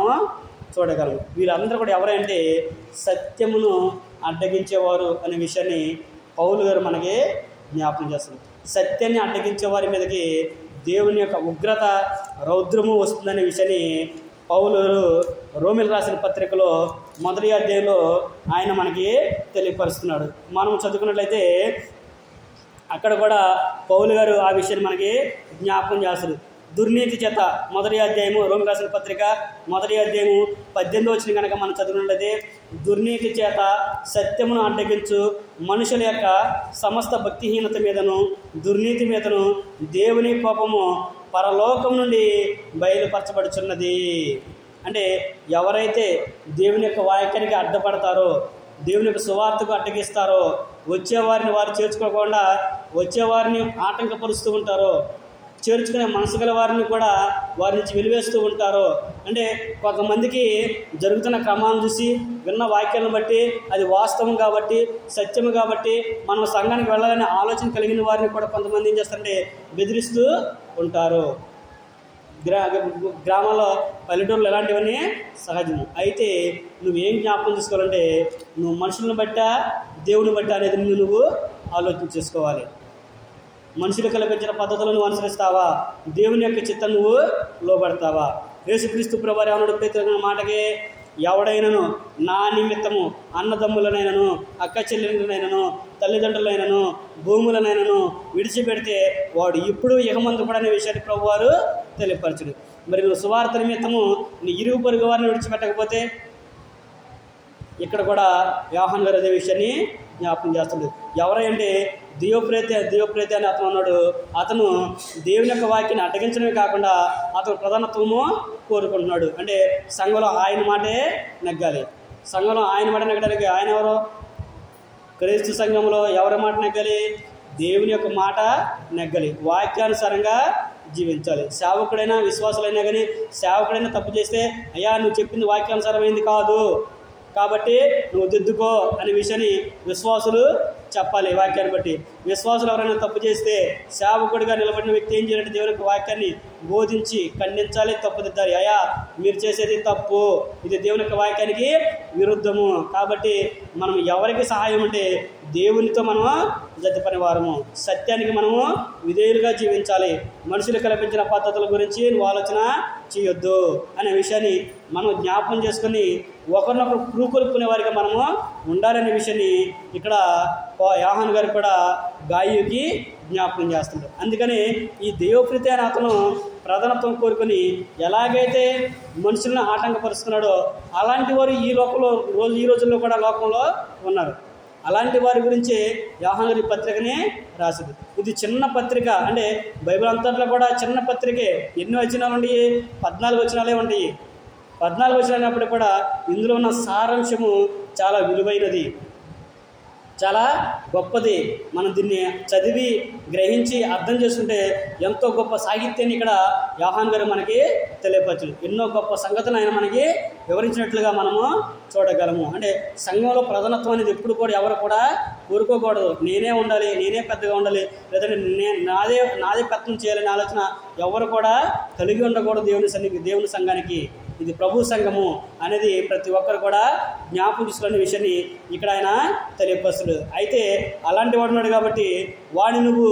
[SPEAKER 1] చూడగలము. వీళ్ళందరూ కూడా ఎవరంటే సత్యమును అడ్డగించేవారు అనే విషయాన్ని పౌలు గారు మనకి జ్ఞాపకం చేస్తున్నారు. సత్యాన్ని అడ్డగించే వారి మీదకి దేవుని యొక్క ఉగ్రత, రౌద్రము వస్తుందనే విషయాన్ని పౌలు రోమిలకు రాసిన పత్రికలో 1వ అధ్యాయంలో ఆయన మనకి తెలియపరుస్తున్నాడు. మనం చదువుకున్నట్లయితే అక్కడ కూడా పౌలు గారు ఆ విషయాన్ని మనకి జ్ఞాపకం చేస్తారు. దుర్నీతి చేత 1వ అధ్యాయము రోమిలకు రాసిన పత్రిక 1వ అధ్యాయము 18వ వచనం కనుక మనం చదువుకున్నట్లయితే, దుర్నీతి చేత సత్యమును అడ్డగించు మనుషుల యొక్క సమస్త భక్తిహీనత మీదను దుర్నీతి మీదను దేవుని కోపము పరలోకం నుండి బయలుపరచబడుచున్నది. అంటే ఎవరైతే దేవుని యొక్క వాక్యానికి అడ్డపడతారో, దేవుని యొక్క సువార్తకు అడ్డగిస్తారో, వచ్చేవారిని వారు చేర్చుకోకుండా వచ్చేవారిని ఆటంకపరుస్తూ ఉంటారో, చేర్చుకునే మనసు గల వారిని కూడా వారి నుంచి వెలివేస్తూ ఉంటారో, అంటే కొంతమందికి జరుగుతున్న క్రమాన్ని చూసి విన్న వాక్యాలను బట్టి అది వాస్తవం కాబట్టి, సత్యము కాబట్టి మనం సంఘానికి వెళ్ళాలనే ఆలోచన కలిగిన వారిని కూడా కొంతమంది ఏం చేస్తారంటే బెదిరిస్తూ ఉంటారు. గ్రామాల్లో, పల్లెటూరులో ఇలాంటివన్నీ సహజము. అయితే నువ్వేం జ్ఞాపకం చేసుకోవాలంటే నువ్వు మనుషులను బట్టా దేవుని బట్టా అనేది నువ్వు ఆలోచన చేసుకోవాలి. మనుషులు కల్పించిన పద్ధతులను నువ్వు అనుసరిస్తావా? దేవుని యొక్క చిత్తం నువ్వు లోబడతావా? యేసుక్రీస్తు ప్రభువు ఏమన్నాడు పేతురు మాటకి, ఎవడైనను నా నిమిత్తము అన్నదమ్ములనైనను, అక్క చెల్లెలనైనను, తల్లిదండ్రులైనను, భూములనైనను విడిచిపెడితే వాడు ఇప్పుడు ఇహమందు కూడా అనే విషయాన్ని ప్రభువారు తెలియపరచుడు. మరి నువ్వు సువార్త నిమిత్తము నీ ఇరుగు పొరుగు వారిని విడిచిపెట్టకపోతే, ఇక్కడ కూడా యోహాను గారు అదే విషయాన్ని జ్ఞాపకం చేస్తుంది. ఎవరంటే దియోప్రేతి అని అతను అన్నాడు. అతను దేవుని యొక్క వాక్యాన్ని అడ్డగించడమే కాకుండా అతను ప్రధానత్వము కోరుకుంటున్నాడు. అంటే సంఘంలో ఆయన మాటే నెగ్గాలి. సంఘంలో ఆయన మాట నెగ్గడానికి ఆయన ఎవరు? క్రీస్తు సంఘంలో ఎవరి మాట నెగ్గాలి? దేవుని యొక్క మాట నెగ్గాలి. వాక్యానుసారంగా జీవించాలి. సేవకుడైనా విశ్వాసులైనా కానీ సేవకుడైనా తప్పు చేస్తే, అయ్యా నువ్వు చెప్పింది వాక్యానుసారమైంది కాదు కాబట్టి నువ్వు దిద్దుకో అనే విషయాన్ని విశ్వాసులు చెప్పాలి. వాక్యాన్ని బట్టి విశ్వాసులు ఎవరైనా తప్పు చేస్తే సేవకుడిగా నిలబడిన వ్యక్తి ఏం చేయాలంటే దేవుని యొక్క వాక్యాన్ని బోధించి ఖండించాలి, తప్పుదిద్దాలి. అయ్యా మీరు చేసేది తప్పు, ఇది దేవుని యొక్క వాక్యానికి విరుద్ధము. కాబట్టి మనం ఎవరికి సహాయం అంటే దేవునితో మనము జతపని వారము, సత్యానికి మనము విధేయులుగా జీవించాలి. మనుషులు కల్పించిన పద్ధతుల గురించి నువ్వు ఆలోచన చేయొద్దు అనే విషయాన్ని మనం జ్ఞాపకం చేసుకుని ఒకరినొకరు పురుకొల్పుకునే వారిగా మనము ఉండాలనే విషయాన్ని ఇక్కడ యోహాను గారు కూడా గాయుకి జ్ఞాపకం చేస్తుంటారు. అందుకని ఈ దేవప్రీతి అనే అతను ప్రధానత్వం కోరుకొని ఎలాగైతే మనుషులను ఆటంకపరుస్తున్నాడో అలాంటి వారు ఈ రోజుల్లో కూడా లోకంలో ఉన్నారు. అలాంటి వారి గురించి యోహాను గారి పత్రికనే రాసింది. ఇది చిన్న పత్రిక, అంటే బైబిల్ అంతట్లో కూడా చిన్న పత్రికే. ఎన్ని వచనాలు ఉంటాయి? 14 వచనాలే ఉంటాయి. 14 వచనాలైనప్పుడు కూడా ఇందులో ఉన్న సారాంశము చాలా విలువైనది, చాలా గొప్పది. మనం దీన్ని చదివి గ్రహించి అర్థం చేసుకుంటే ఎంతో గొప్ప సాహిత్యాన్ని ఇక్కడ యోహాను గారు మనకి తెలియపరచు. ఎన్నో గొప్ప సంగతులు ఆయన మనకి వివరించినట్లుగా మనము చూడగలము. అంటే సంఘంలో ప్రధానత్వం అనేది ఎప్పుడు కూడా ఎవరు కూడా కోరుకోకూడదు. నేనే ఉండాలి, నేనే పెద్దగా ఉండాలి, లేదంటే నాదే పెత్తనం చేయాలనే ఆలోచన ఎవరు కూడా కలిగి ఉండకూడదు. దేవుని సంఘానికి ఇది ప్రభు సంఘము అనేది ప్రతి ఒక్కరు కూడా జ్ఞాపకం తీసుకునే విషయాన్ని ఇక్కడ ఆయన తెలియపరుస్తాడు. అయితే అలాంటి వాడు ఉన్నాడు కాబట్టి వాడిని నువ్వు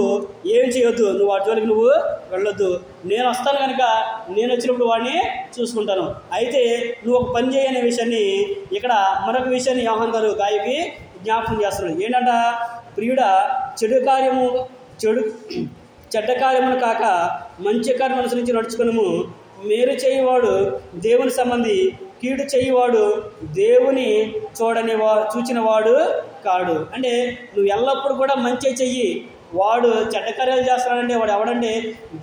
[SPEAKER 1] ఏమి చేయొద్దు, నువ్వు వాడి జోలికి నువ్వు వెళ్ళొద్దు. నేను వస్తాను కనుక నేను వచ్చినప్పుడు వాడిని చూసుకుంటాను. అయితే నువ్వు ఒక పని చేయనే విషయాన్ని ఇక్కడ మరొక విషయాన్ని యోహాను గారు గాయకి జ్ఞాపకం చేస్తున్నాడు. ఏంటంట, ప్రియుడా చెడ్డ కార్యమును కాక మంచి కార్యం అనుసరించి నడుచుకును. మేలు చేయువాడు దేవుని సంబంధి, కీడు చేయువాడు దేవుని చూచిన వాడు కాడు. అంటే నువ్వు ఎల్లప్పుడూ కూడా మంచి చెయ్యి. వాడు చెడ్డ కార్యాలు చేస్తాడంటే వాడు ఎవడంటే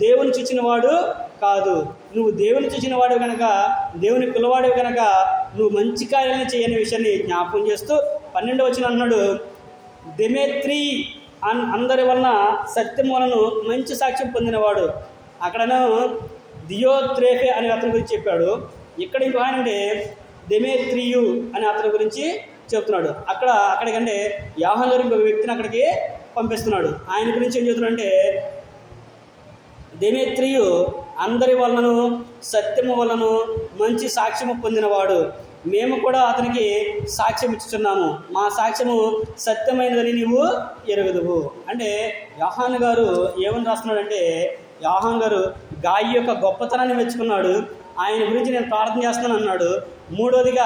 [SPEAKER 1] దేవుని చూచిన వాడు కాదు. నువ్వు దేవుని చూసిన వాడు కనుక, దేవుని పిల్లవాడు కనుక నువ్వు మంచి కార్యాలను చేయని విషయాన్ని జ్ఞాపకం చేస్తూ 12వ వచనం అన్నాడు, దెమేత్రి అందరి వలన సత్యం వలన మంచి సాక్ష్యం పొందినవాడు. అక్కడను దియోత్రేఫే అనే అతని గురించి చెప్పాడు. ఇక్కడ ఇంకో ఆయన అంటే దెమేత్రియు అనే అతని గురించి చెప్తున్నాడు. అక్కడికంటే యోహాను గారు ఇంకొక వ్యక్తిని అక్కడికి పంపిస్తున్నాడు. ఆయన గురించి ఏం చెప్తున్నాడు అంటే, దెమేత్రియు అందరి వలనను సత్యము వలన మంచి సాక్ష్యము పొందినవాడు. మేము కూడా అతనికి సాక్ష్యం ఇచ్చుచున్నాము, మా సాక్ష్యము సత్యమైనదని నీవు ఎరుగుదువు. అంటే యోహాను గారు ఏమని రాస్తున్నాడంటే, యోహాను గారు గాయి యొక్క గొప్పతనాన్ని మెచ్చుకున్నాడు. ఆయన గురించి నేను ప్రార్థన చేస్తున్నాను అన్నాడు. మూడోదిగా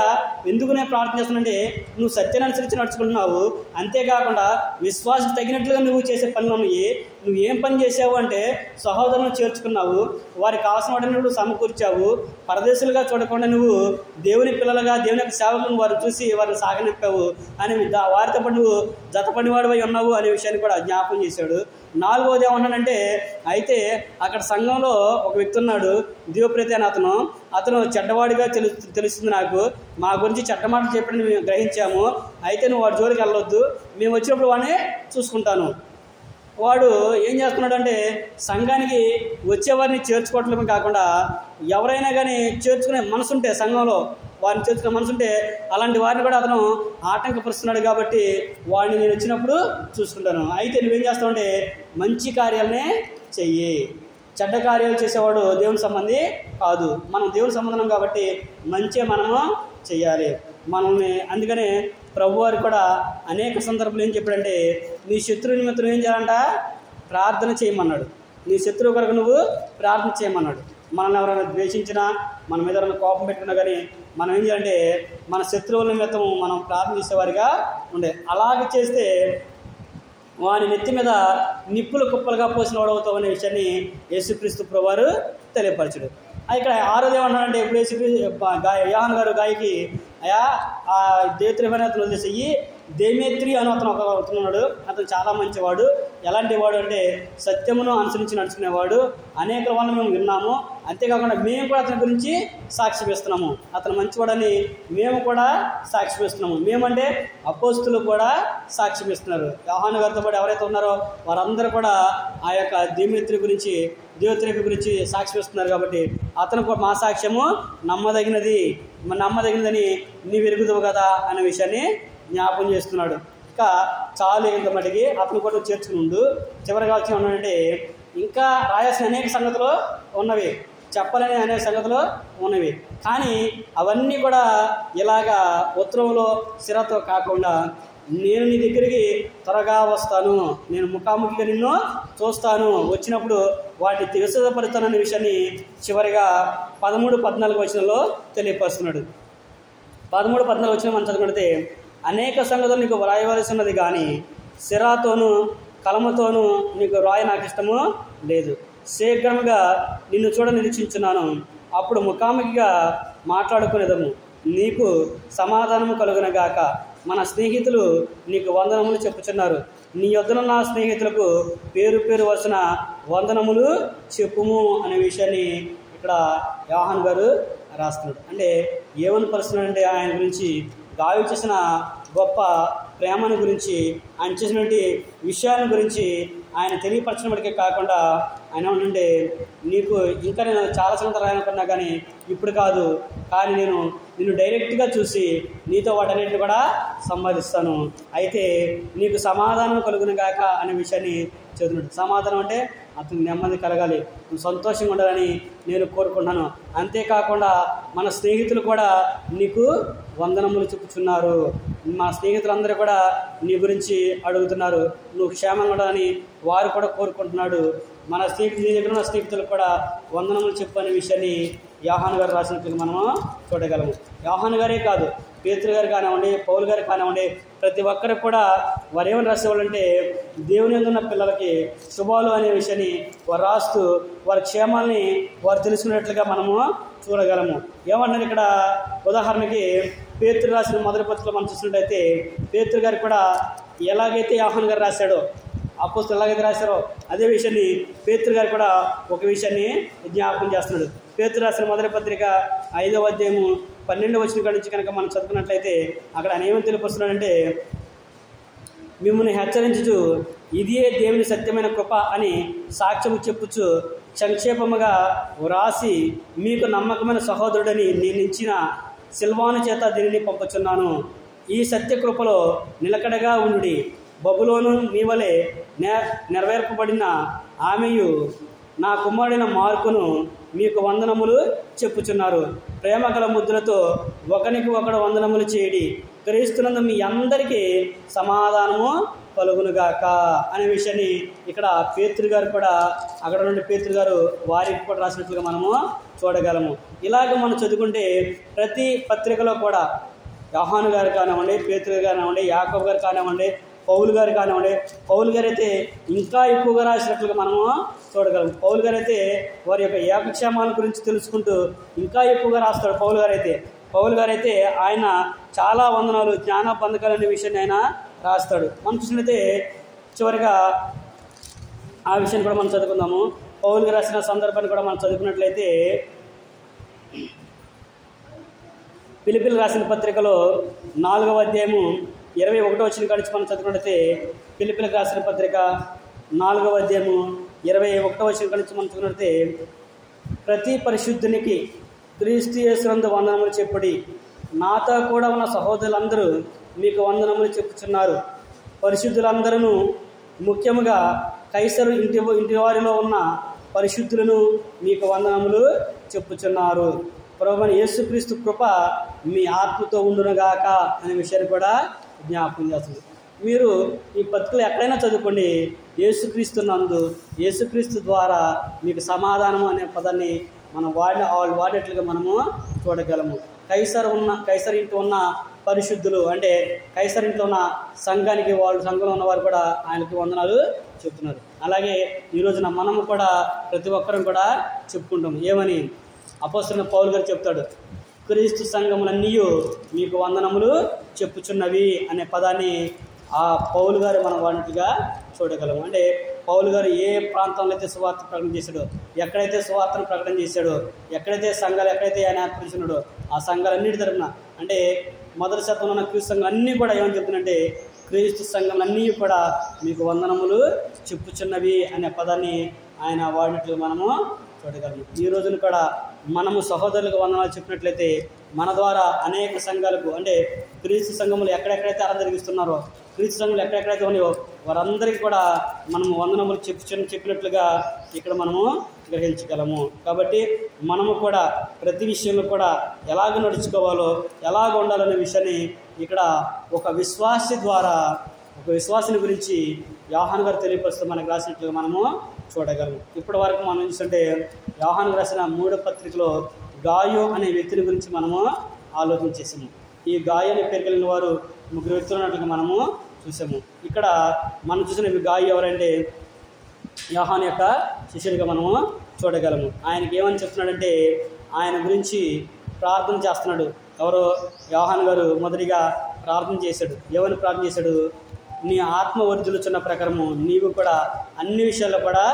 [SPEAKER 1] ఎందుకు నేను ప్రార్థన చేస్తున్నానంటే, నువ్వు సత్యాన్ని అనుసరించి నడుచుకుంటున్నావు, అంతేకాకుండా విశ్వాసం తగినట్లుగా నువ్వు చేసే పనులు ఉన్నాయి. నువ్వు ఏం పని చేసావు అంటే సహోదరులను చేర్చుకున్నావు, వారికి కావాల్సిన వాటిని నువ్వు సమకూర్చావు, పరదేశులుగా చూడకుండా నువ్వు దేవుని పిల్లలుగా దేవుని యొక్క సేవకులను వారు చూసి వారిని సాగనింపావు అని వారితో పాటు నువ్వు జతపడివాడివై ఉన్నావు అనే విషయాన్ని కూడా జ్ఞాపకం చేశాడు. నాలుగవది ఏమన్నాడంటే, అయితే అక్కడ సంఘంలో ఒక వ్యక్తి ఉన్నాడు, దియోప్రతి అని అతను చెడ్డవాడిగా తెలుస్తుంది నాకు, మా గురించి చెడ్డ మాటలు చెప్పని మేము గ్రహించాము, అయితే నువ్వు వాడి జోలికి వెళ్ళొద్దు, మేము వచ్చినప్పుడు వాడిని చూసుకుంటాను. వాడు ఏం చేస్తున్నాడంటే సంఘానికి వచ్చేవారిని చేర్చుకోవటమే కాకుండా ఎవరైనా కానీ చేర్చుకునే మనసుంటే, సంఘంలో వారిని చేర్చుకునే మనసుంటే అలాంటి వారిని కూడా అతను ఆటంకపరుస్తున్నాడు. కాబట్టి వాడిని నేను వచ్చినప్పుడు చూసుకుంటాను. అయితే నువ్వేం చేస్తావంటే మంచి కార్యాలనే చెయ్యి, చెడ్డ కార్యాలు చేసేవాడు దేవుని సంబంధి కాదు. మనం దేవుని సంబంధం కాబట్టి మంచి మనము చెయ్యాలి మనల్ని. అందుకనే ప్రభువారు కూడా అనేక సందర్భాలు ఏం చెప్పాడంటే, నీ శత్రువు నిమిత్తం ఏం చేయాలంట, ప్రార్థన చేయమన్నాడు. నీ శత్రువు కొరకు నువ్వు ప్రార్థన చేయమన్నాడు. మనల్ని ఎవరైనా ద్వేషించినా, మన మీద ఎవరైనా కోపం పెట్టుకున్నా కానీ మనం ఏం చేయాలంటే మన శత్రువుల నిమిత్తం మనం ప్రార్థన చేసేవారిగా ఉండే. అలాగే చేస్తే వాని నెత్తి మీద నిప్పుల కుప్పలుగా పోసిన వాడవుతావు అనే విషయాన్ని యేసుక్రీస్తు ప్రభువారు తెలియపరచుడు. ఇక్కడ ఆరోది ఏమన్నాడంటే, ఇప్పుడు యోహాను గారు గాయకి అయ్యా ఆ దేత్రివని అతను వదిలేసి దేమేత్రి అని అతను అవుతున్నాడు. అతను చాలా మంచివాడు. ఎలాంటి వాడు అంటే సత్యమును అనుసరించి నడుచుకునేవాడు. అనేక వాళ్ళని మేము విన్నాము. అంతేకాకుండా మేము కూడా అతని గురించి సాక్ష్యం ఇస్తున్నాము. అతను మంచివాడని మేము కూడా సాక్ష్యం ఇస్తున్నాము. మేమంటే అపోస్తులు కూడా సాక్ష్యం ఇస్తున్నారు. యోహాను గారితో పాటు ఎవరైతే ఉన్నారో వారందరూ కూడా ఆ యొక్క దేమేత్రి గురించి, దేవత్రేపి గురించి సాక్ష్యం ఇస్తున్నారు. కాబట్టి అతను మా సాక్ష్యము నమ్మదగినదని నీవు ఎరుగుదువు కదా అనే విషయాన్ని జ్ఞాపకం చేస్తున్నాడు. ఇంకా చాలు ఇంత మటుకి అతను కూడా చేర్చుకుని ఉండు. చివరిగా వచ్చి ఉన్నాడంటే ఇంకా రాయాల్సిన అనేక సంగతులు ఉన్నవి, చెప్పలేని అనేక సంగతులు ఉన్నవి. కానీ అవన్నీ కూడా ఇలాగా ఉత్తరంలో సిరతో కాకుండా నేను నీ దగ్గరికి త్వరగా వస్తాను, నేను ముఖాముఖిగా నిన్ను చూస్తాను, వచ్చినప్పుడు వాటిని విశదపరుస్తాననే విషయాన్ని చివరిగా 13-14 వచనంలో తెలియపరుస్తున్నాడు. 13-14 వచనం మనం చదువుకుంటే, అనేక సంగతులు నీకు వ్రాయవలసి ఉన్నది కానీ సిరాతోనూ కలమతోనూ నీకు వ్రాయ నాకు ఇష్టము లేదు. శీఘ్రముగా నిన్ను చూడ నిరీక్షించున్నాను, అప్పుడు ముఖాముఖిగా మాట్లాడుకునేదము. నీకు సమాధానము కలుగునగాక. మన స్నేహితులు నీకు వందనములు చెప్పుచున్నారు. నీ యొద్దనున్న స్నేహితులకు పేరు వరుసన వందనములు చెప్పుము అనే విషయాన్ని ఇక్కడ యోహాను గారు రాస్తున్నాడు. అంటే ఏమని పరుస్తున్నాడంటే ఆయన గురించి, గావి చేసిన గొప్ప ప్రేమను గురించి, ఆయన చేసినటువంటి విషయాల గురించి ఆయన తెలియపరచినప్పటికే కాకుండా ఆయన ఏమంటే, నీకు ఇంకా నేను చాలా సంగతులు రాయనుకున్నా కానీ ఇప్పుడు కాదు, కానీ నేను నిన్ను డైరెక్ట్గా చూసి నీతో వాటన్నిటిని కూడా సంపాదిస్తాను. అయితే నీకు సమాధానం కలుగునుగాక అనే విషయాన్ని చదువుతున్నాడు. సమాధానం అంటే అతనికి నెమ్మది కలగాలి, సంతోషంగా ఉండాలని నేను కోరుకుంటున్నాను. అంతేకాకుండా మన స్నేహితులు కూడా నీకు వందనములు చెప్పుచున్నారు. మా స్నేహితులందరూ కూడా నీ గురించి అడుగుతున్నారు, నువ్వు క్షేమంగా ఉండాలని వారు కూడా కోరుకుంటున్నాడు. మన స్నేహితులు, నీ దగ్గర ఉన్న స్నేహితులకు కూడా వందనములు చెప్పు అనే విషయాన్ని యోహాను గారు రాసినట్లుగా మనము చూడగలము. యోహాను గారే కాదు, పేతురు గారు కానివ్వండి, పౌలు గారు కానివ్వండి, ప్రతి ఒక్కరికి కూడా వారు ఏమని రాసేవాళ్ళంటే దేవుని యందు ఉన్న పిల్లలకి శుభాలు అనే విషయాన్ని వారు రాస్తూ వారి క్షేమాల్ని వారు తెలుసుకున్నట్లుగా మనము చూడగలము. ఏమన్నారు ఇక్కడ ఉదాహరణకి పేతురు రాసిన మొదటి పత్రికలో మనం చూసినట్టయితే పేతురు గారు కూడా ఎలాగైతే యోహాను గారు రాశాడో, అపోస్తలులు ఎలాగైతే రాశారో అదే విషయాన్ని పేతురు గారు కూడా ఒక విషయాన్ని జ్ఞాపకం చేస్తున్నాడు. పేతురు రాసిన మొదటి పత్రిక 5వ అధ్యాయము 12వ వచనం నుంచి కనుక మనం చదువుకున్నట్లయితే అక్కడ ఆయన ఏమని తెలియపరుస్తున్నాడంటే, మిమ్మల్ని హెచ్చరించుచు ఇదే దేవుని సత్యమైన కృప అని సాక్ష్యము చెప్పుచు సంక్షేపముగా వ్రాసి మీకు నమ్మకమైన సహోదరుడని నేను ఇచ్చిన సిల్వాను చేత దీనిని పంపుచున్నాను. ఈ సత్యకృపలో నిలకడగా ఉండి బబులోను నీ వలె నెరవేర్పబడిన ఆమెయు నా కుమారుడైన మార్కును మీకు వందనములు చెప్పుచున్నారు. ప్రేమ గల ముద్దులతో ఒకరికి ఒకడు వందనములు చేయడి. క్రీస్తునందు మీ అందరికీ సమాధానము కలుగునుగాక అనే విషయాన్ని ఇక్కడ పేతురు గారు కూడా, అక్కడ నుండి పేతురు గారు వారికి కూడా రాసినట్లుగా మనము చూడగలము. ఇలాగ మనం చదువుకుంటే ప్రతి పత్రికలో కూడా యోహాను గారు కానివ్వండి, పేతురు గారు కానివ్వండి, యాకోబు గారు కానివ్వండి, పౌలు గారు కానివ్వండి, పౌలు గారు అయితే ఇంకా ఎక్కువగా రాసినట్లుగా మనము చూడగలం. పౌలు గారు అయితే వారి యొక్క ఏకక్షేమాల గురించి తెలుసుకుంటూ ఇంకా ఎక్కువగా రాస్తాడు. పౌలు గారు అయితే ఆయన చాలా వందనాలు, జ్ఞాన బంధకాలు అనే విషయాన్ని ఆయన రాస్తాడు. మనం చూసినట్లయితే చివరిగా ఆ విషయాన్ని కూడా మనం చదువుకుందాము. పౌలుకి రాసిన సందర్భాన్ని కూడా మనం చదువుకున్నట్లయితే ఫిలిప్పీయులకు రాసిన పత్రికలో 4వ అధ్యాయము 21వ వచనం కాడిచి మనం చదువుకున్నట్లయితే ఫిలిప్పీయులకు రాసిన పత్రిక 4వ అధ్యాయము 21వ వచనం కాడిచి మనం చదువుకున్నట్లయితే ప్రతి పరిశుద్ధునికి క్రీస్తు యేసునందు వందనములు చెప్పుడి. నాతో కూడా ఉన్న సహోదరులందరూ మీకు వందనములు చెప్పుచున్నారు. పరిశుద్ధులందరూ ముఖ్యముగా కైసరు ఇంటి వారిలో ఉన్న పరిశుద్ధులను మీకు వందనములు చెప్పుచున్నారు. ప్రభువైన యేసుక్రీస్తు కృప మీ ఆత్మతో ఉండునుగాక అనే విషయాన్ని కూడా జ్ఞాపకం చేస్తుంది. మీరు ఈ పత్రికలు ఎక్కడైనా చదువుకోండి, యేసుక్రీస్తు నందు, యేసుక్రీస్తు ద్వారా మీకు సమాధానం అనే పదాన్ని మనం వాడినట్లుగా మనము చూడగలము. కైసర్ ఇంట్లో ఉన్న పరిశుద్ధులు అంటే కైసర్ ఇంట్లో ఉన్న సంఘానికి, సంఘంలో ఉన్నవారు కూడా ఆయనకి వందనాలు చెప్తున్నారు. అలాగే ఈ రోజున మనము కూడా ప్రతి ఒక్కరం కూడా చెప్పుకుంటాం. ఏమని అపోస్తలుడైన పౌలు గారు చెప్తాడు, క్రీస్తు సంఘములన్నీ మీకు వందనములు చెప్పుచున్నవి అనే పదాన్ని ఆ పౌలు గారు మనం వాడినట్టుగా చూడగలము. అంటే పౌలు గారు ఏ ప్రాంతంలో అయితే సువార్త ప్రకటన చేశాడో, ఎక్కడైతే సువార్తను ప్రకటన చేశాడో, ఎక్కడైతే సంఘాలు ఎక్కడైతే ఆయన ఏర్పరిచినాడో ఆ సంఘాలన్నిటి తరపున అంటే మొదటి శతంలో ఉన్న క్రీస్తు సంఘం అన్నీ కూడా ఏమని చెప్తుందంటే క్రీస్తు సంఘంలన్నీ కూడా మీకు వందనములు చెప్పుచున్నవి అనే పదాన్ని ఆయన వాడినట్లు మనము చూడగలము. ఈ రోజున కూడా మనము సహోదరులకు వందనాలు చెప్పినట్లయితే మన ద్వారా అనేక సంఘాలకు అంటే క్రీస్తు సంఘములు ఎక్కడెక్కడైతే ఆరాధన జరిగిస్తున్నారో, క్రీస్తు సంఘములు ఎక్కడెక్కడైతే ఉన్నాయో వారందరికీ కూడా మనము వందనములు చెప్పినట్లుగా ఇక్కడ మనము గ్రహించగలము. కాబట్టి మనము కూడా ప్రతి విషయంలో కూడా ఎలాగ నడుచుకోవాలో, ఎలాగ ఉండాలనే విషయాన్ని ఇక్కడ ఒక విశ్వాసిని గురించి యోహాను గారు తెలియపరుస్తూ మనకు రాసినట్లుగా మనము చూడగలము. ఇప్పటి వరకు మనం చూస్తుంటే యోహాను రాసిన 3వ పత్రికలో గాయు అనే వ్యక్తిని గురించి మనము ఆలోచన చేసాము. ఈ గాయు అనే పేరు కలిగిన వారు 3 వ్యక్తులు ఉన్నట్లుగా మనము చూసాము. ఇక్కడ మనం చూసిన గాయు ఎవరంటే యోహాను యొక్క శిష్యుడిగా మనము చూడగలము. ఆయనకి ఏమని చెప్తున్నాడంటే ఆయన గురించి ప్రార్థన చేస్తున్నాడు. ఎవరో యోహాను గారు మొదటిగా ప్రార్థన చేశాడు. ఏమని ప్రార్థన చేశాడు? నీ ఆత్మ వర్ధిల్లుచున్న ప్రకారము నీవు కూడా అన్ని విషయాల్లో కూడా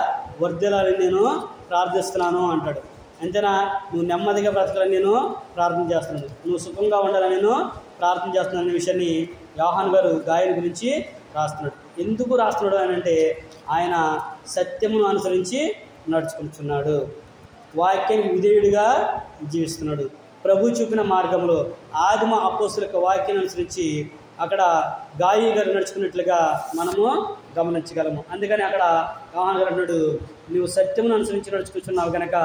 [SPEAKER 1] వర్ధిల్లాలని నేను ప్రార్థిస్తున్నాను అంటాడు. అంతేనా? నువ్వు నెమ్మదిగా బ్రతకాలని నేను ప్రార్థన చేస్తున్నాను, నువ్వు సుఖంగా ఉండాలని నేను ప్రార్థన చేస్తున్నాను అనే విషయాన్ని యోహాను గారు గాయని గురించి రాస్తున్నాడు. ఎందుకు రాస్తున్నాడు అని అంటే ఆయన సత్యమును అనుసరించి నడుచుకుంటున్నాడు, వాక్యానికి విధేయుడిగా జీవిస్తున్నాడు. ప్రభు చూపిన మార్గంలో ఆదిమ అపోస్తుల యొక్క వాక్యాన్ని అనుసరించి అక్కడ గాయి గారు నడుచుకున్నట్లుగా మనము గమనించగలము. అందుకని అక్కడ యోహాను గారు అన్నాడు, నువ్వు సత్యమును అనుసరించి నడుచుకుంటున్నావు కనుక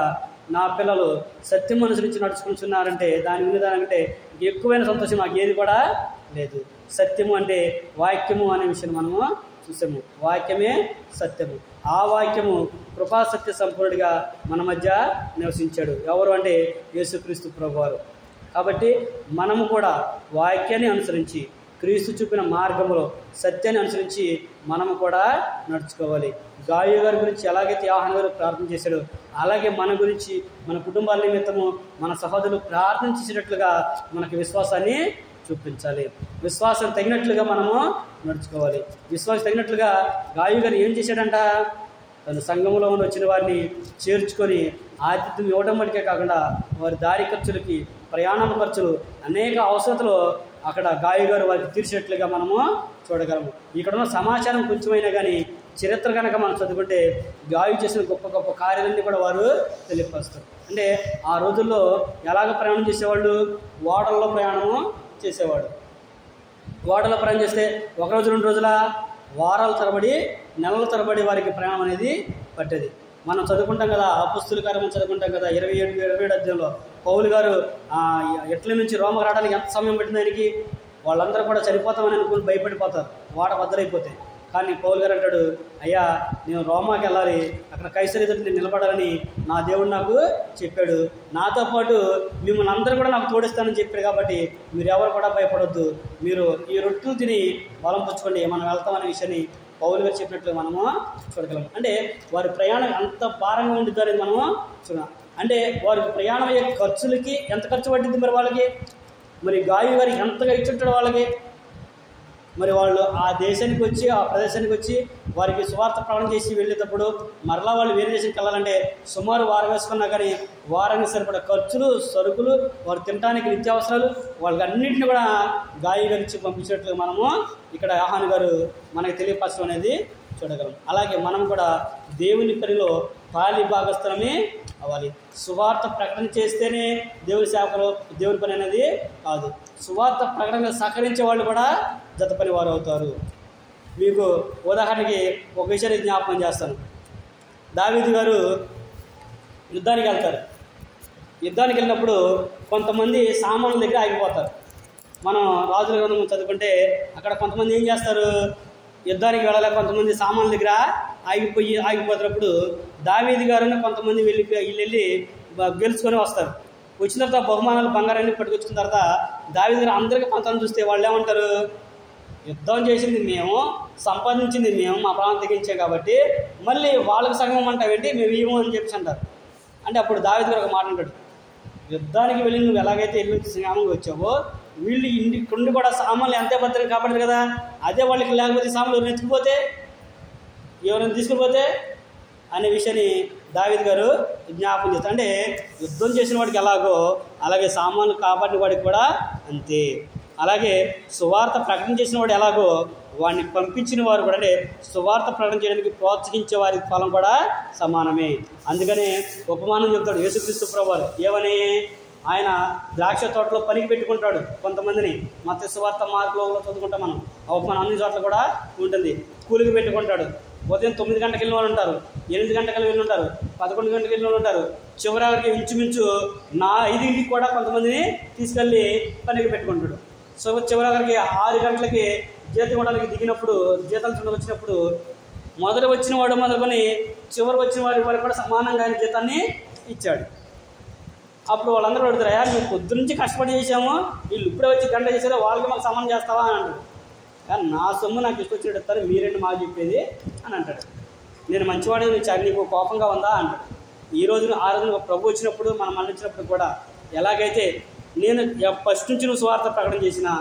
[SPEAKER 1] నా పిల్లలు సత్యము అనుసరించి నడుచుకుంటున్నారంటే దాని వినదానికంటే ఎక్కువైన సంతోషం మాకు ఏది కూడా లేదు. సత్యము అంటే వాక్యము అనే విషయం మనము చూసాము. వాక్యమే సత్యము. ఆ వాక్యము కృపాసత్య సంపూర్ణుడిగా మన మధ్య నివసించాడు. ఎవరు అంటే యేసుక్రీస్తు ప్రభువారు. కాబట్టి మనము కూడా వాక్యాన్ని అనుసరించి క్రీస్తు చూపిన మార్గంలో సత్యాన్ని అనుసరించి మనము కూడా నడుచుకోవాలి. గాయు గారి గురించి ఎలాగైతే యోహాను గారు ప్రార్థన చేశాడో అలాగే మన గురించి, మన కుటుంబాల నిమిత్తము, మన సహోదరులు ప్రార్థన చేసేటట్లుగా మనకి విశ్వాసాన్ని చూపించాలి. విశ్వాసం తగినట్లుగా మనము నడుచుకోవాలి. విశ్వాసం తగినట్లుగా గాయు గారు ఏం చేశాడంట? తన సంఘంలో వచ్చిన వారిని చేర్చుకొని ఆతిథ్యం ఇవ్వడం వరకే కాకుండా వారి దారి ఖర్చులకి, ప్రయాణం ఖర్చులు, అనేక అవసరతలు అక్కడ గాయు గారు వారికి తీర్చేట్లుగా మనము చూడగలము. ఇక్కడ ఉన్న సమాచారం కొంచెమైనా కానీ చరిత్ర కనుక మనం చదువుకుంటే గాయు చేసిన గొప్ప గొప్ప కార్యాలన్నీ కూడా వారు తెలియపరుస్తారు. అంటే ఆ రోజుల్లో ఎలాగ ప్రయాణం చేసేవాళ్ళు? ఓడల్లో ప్రయాణము చేసేవాడు. ఓడలో ప్రయాణం చేస్తే 1 రోజు 2 రోజుల, వారాల తరబడి, నెలల తరబడి వారికి ప్రయాణం అనేది పట్టేది. మనం చదువుకుంటాం కదా, అపోస్తలుల కార్యములు చదువుకుంటాం కదా, 27 అధ్యాయంలో పౌలు గారు ఇటలీ నుంచి రోమకు రావడానికి ఎంత సమయం పట్టింది ఆయనకి? వాళ్ళందరూ కూడా చనిపోతామని అనుకుని భయపడిపోతారు వాడ బద్దలైపోతే. కానీ పౌలు గారు అంటాడు, అయ్యా నేను రోమాకి వెళ్ళాలి, అక్కడ కైసరు ఎదుట నేను నిలబడాలని నా దేవుడు నాకు చెప్పాడు, నాతో పాటు మిమ్మల్ని అందరూ కూడా నాకు తోడిస్తానని చెప్పాడు. కాబట్టి మీరు ఎవరు కూడా భయపడొద్దు, మీరు ఈ రొట్టెలు తిని బలం పుచ్చుకోండి, మనం వెళ్తామనే విషయాన్ని పౌలు గారు చెప్పినట్లు మనము చూడగలం. అంటే వారి ప్రయాణం ఎంత భారంగా ఉంటుందని మనము చూడాలి. అంటే వారికి ప్రయాణం అయ్యే ఖర్చులకి ఎంత ఖర్చు పట్టింది మరి వాళ్ళకి? మరి గాయు గారికి ఎంతగా ఇచ్చుంటాడు వాళ్ళకి? మరి వాళ్ళు ఆ దేశానికి వచ్చి ఆ ప్రదేశానికి వచ్చి వారికి సువార్త ప్రకటన చేసి వెళ్ళేటప్పుడు మరలా వాళ్ళు వేరే దేశానికి వెళ్ళాలంటే సుమారు వారం వేసుకున్నా కానీ వారానికి సరిపడా ఖర్చులు, సరుకులు, వారు తినడానికి నిత్యావసరాలు వాళ్ళకి అన్నింటినీ కూడా గాయగరిచి పంపించినట్లు మనము ఇక్కడ యోహాను గారు మనకి తెలియపరచడం అనేది చూడగలం. అలాగే మనం కూడా దేవుని పనిలో పాలి భాగస్థలమే అవ్వాలి. సువార్త ప్రకటన చేస్తేనే దేవుని సేవకులు దేవుని పని అనేది కాదు. సువార్త ప్రకటన సహకరించే వాళ్ళు కూడా జత పని వారు అవుతారు. మీకు ఉదాహరణకి ఒక విషయాన్ని జ్ఞాపకం చేస్తాను. దావీదు గారు యుద్ధానికి వెళ్తారు. యుద్ధానికి వెళ్ళినప్పుడు కొంతమంది సామాన్ల దగ్గర ఆగిపోతారు. మనం రాజుల గ్రంథం చదువుకుంటే అక్కడ కొంతమంది ఏం చేస్తారు, యుద్ధానికి వెళ్ళలేక కొంతమంది సామాన్ల దగ్గర ఆగిపోతున్నప్పుడు దావీదు గారిని కొంతమంది వెళ్ళి గెలుచుకొని వస్తారు. వచ్చిన తర్వాత బహుమానాలు బంగారాన్ని పట్టుకొచ్చిన తర్వాత దావీదు గారు అందరికీ పంచాలని చూస్తే వాళ్ళు ఏమంటారు, యుద్ధం చేసింది మేము, సంపాదించింది మేము, మా ప్రాణం తెగించాం కాబట్టి మళ్ళీ వాళ్ళకి సగం అంటావేంటి, మేము ఇవ్వము అని చెప్పేసి అంటారు. అంటే అప్పుడు దావీదు గారు ఒక మాట అంటాడు, యుద్ధానికి వెళ్ళి నువ్వు ఎలాగైతే ఇల్లు శ్రీరామంగా వచ్చావో వీళ్ళు ఇంటి కూడా సామాన్లు ఎంతే భద్రం కాబట్టి కదా, అదే వాళ్ళకి లేకపోతే సామాన్లు ఎవరైనా ఎత్తుకుపోతే, ఎవరైనా తీసుకుపోతే అనే విషయాన్ని దావీదు గారు జ్ఞాపకం చేస్తారు. అంటే యుద్ధం చేసిన వాడికి ఎలాగో అలాగే సామాన్లు కాపాడిన వాడికి కూడా అంతే. అలాగే సువార్త ప్రకటన చేసిన వాడు ఎలాగో వాడిని పంపించిన వారు కూడా, అంటే సువార్త ప్రకటన చేయడానికి ప్రోత్సహించే వారి ఫలం కూడా సమానమే. అందుకనే ఉపమానం చెప్తాడు యేసుక్రీస్తు ప్రభువారు. ఏమని, ఆయన ద్రాక్ష తోటలో పనికి పెట్టుకుంటాడు కొంతమందిని. మత్తయి సువార్త మార్కులో చదువుకుంటాం మనం. ఆ ఉపమానం అన్ని చోట్ల కూడా ఉంటుంది. కూలికి పెట్టుకుంటాడు. ఉదయం 9 గంటలకు వెళ్ళిన వాళ్ళు ఉంటారు, 8 గంటలకు వెళ్ళి ఉంటారు, 11 గంటలకు వెళ్ళిన వాళ్ళు ఉంటారు. చివరికి ఇంచుమించు 5ంటికి కూడా కొంతమందిని తీసుకెళ్ళి పనికి పెట్టుకుంటాడు. సో చివరికి 6 గంటలకి జీతం ఇవ్వడానికి దిగినప్పుడు, జీతాలు చూడ వచ్చినప్పుడు మొదట వచ్చిన వాడు మొదలుకొని చివరికి వచ్చిన వాడి వరకు కూడా సమానంగా ఆయన జీతాన్ని ఇచ్చాడు. అప్పుడు వాళ్ళందరూ అడుగుతారు, అయ్యా మేము పొద్దు నుంచి కష్టపడి చేసాము, వీళ్ళు ఇప్పుడే వచ్చి గంట చేశారో వాళ్ళకి మాకు సమానం చేస్తావా అని అంటాడు. కానీ నా సొమ్ము నాకు ఇష్టొచ్చినట్టు ఇస్తారు, మీరేంటి మాకు చెప్పేది అని అంటాడు. నేను మంచివాడు, నీకు కోపంగా ఉందా అంటాడు. ఈ రోజున ఆ రోజున ప్రభు వచ్చినప్పుడు మనం మరణించినప్పుడు కూడా ఎలాగైతే నేను ఫస్ట్ నుంచి నువ్వు సువార్త ప్రకటన చేసినా,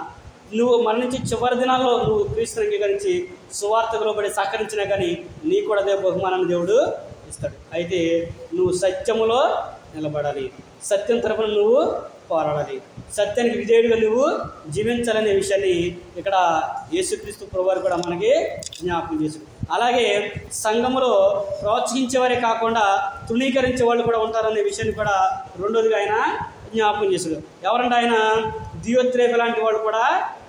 [SPEAKER 1] నువ్వు మరణించి చివరి దినాల్లో నువ్వు క్రీస్తుని అంగీకరించి సువార్తకు లోబడి సహకరించినా కానీ నీకు కూడా అదే బహుమానాన్ని దేవుడు ఇస్తాడు. అయితే నువ్వు సత్యములో నిలబడాలి, సత్యం తరపున నువ్వు పోరాడాలి, సత్యానికి విధేయుడిగా నువ్వు జీవించాలనే విషయాన్ని ఇక్కడ యేసుక్రీస్తు ప్రభువారు కూడా మనకి జ్ఞాపకం చేశారు. అలాగే సంఘములో ప్రోత్సహించేవారే కాకుండా తృణీకరించే వాళ్ళు కూడా ఉంటారనే విషయాన్ని కూడా రెండోదిగా ఆయన జ్ఞాపకం చేశాడు. ఎవరంటే ఆయన దియోత్రేఫ లాంటి వాళ్ళు కూడా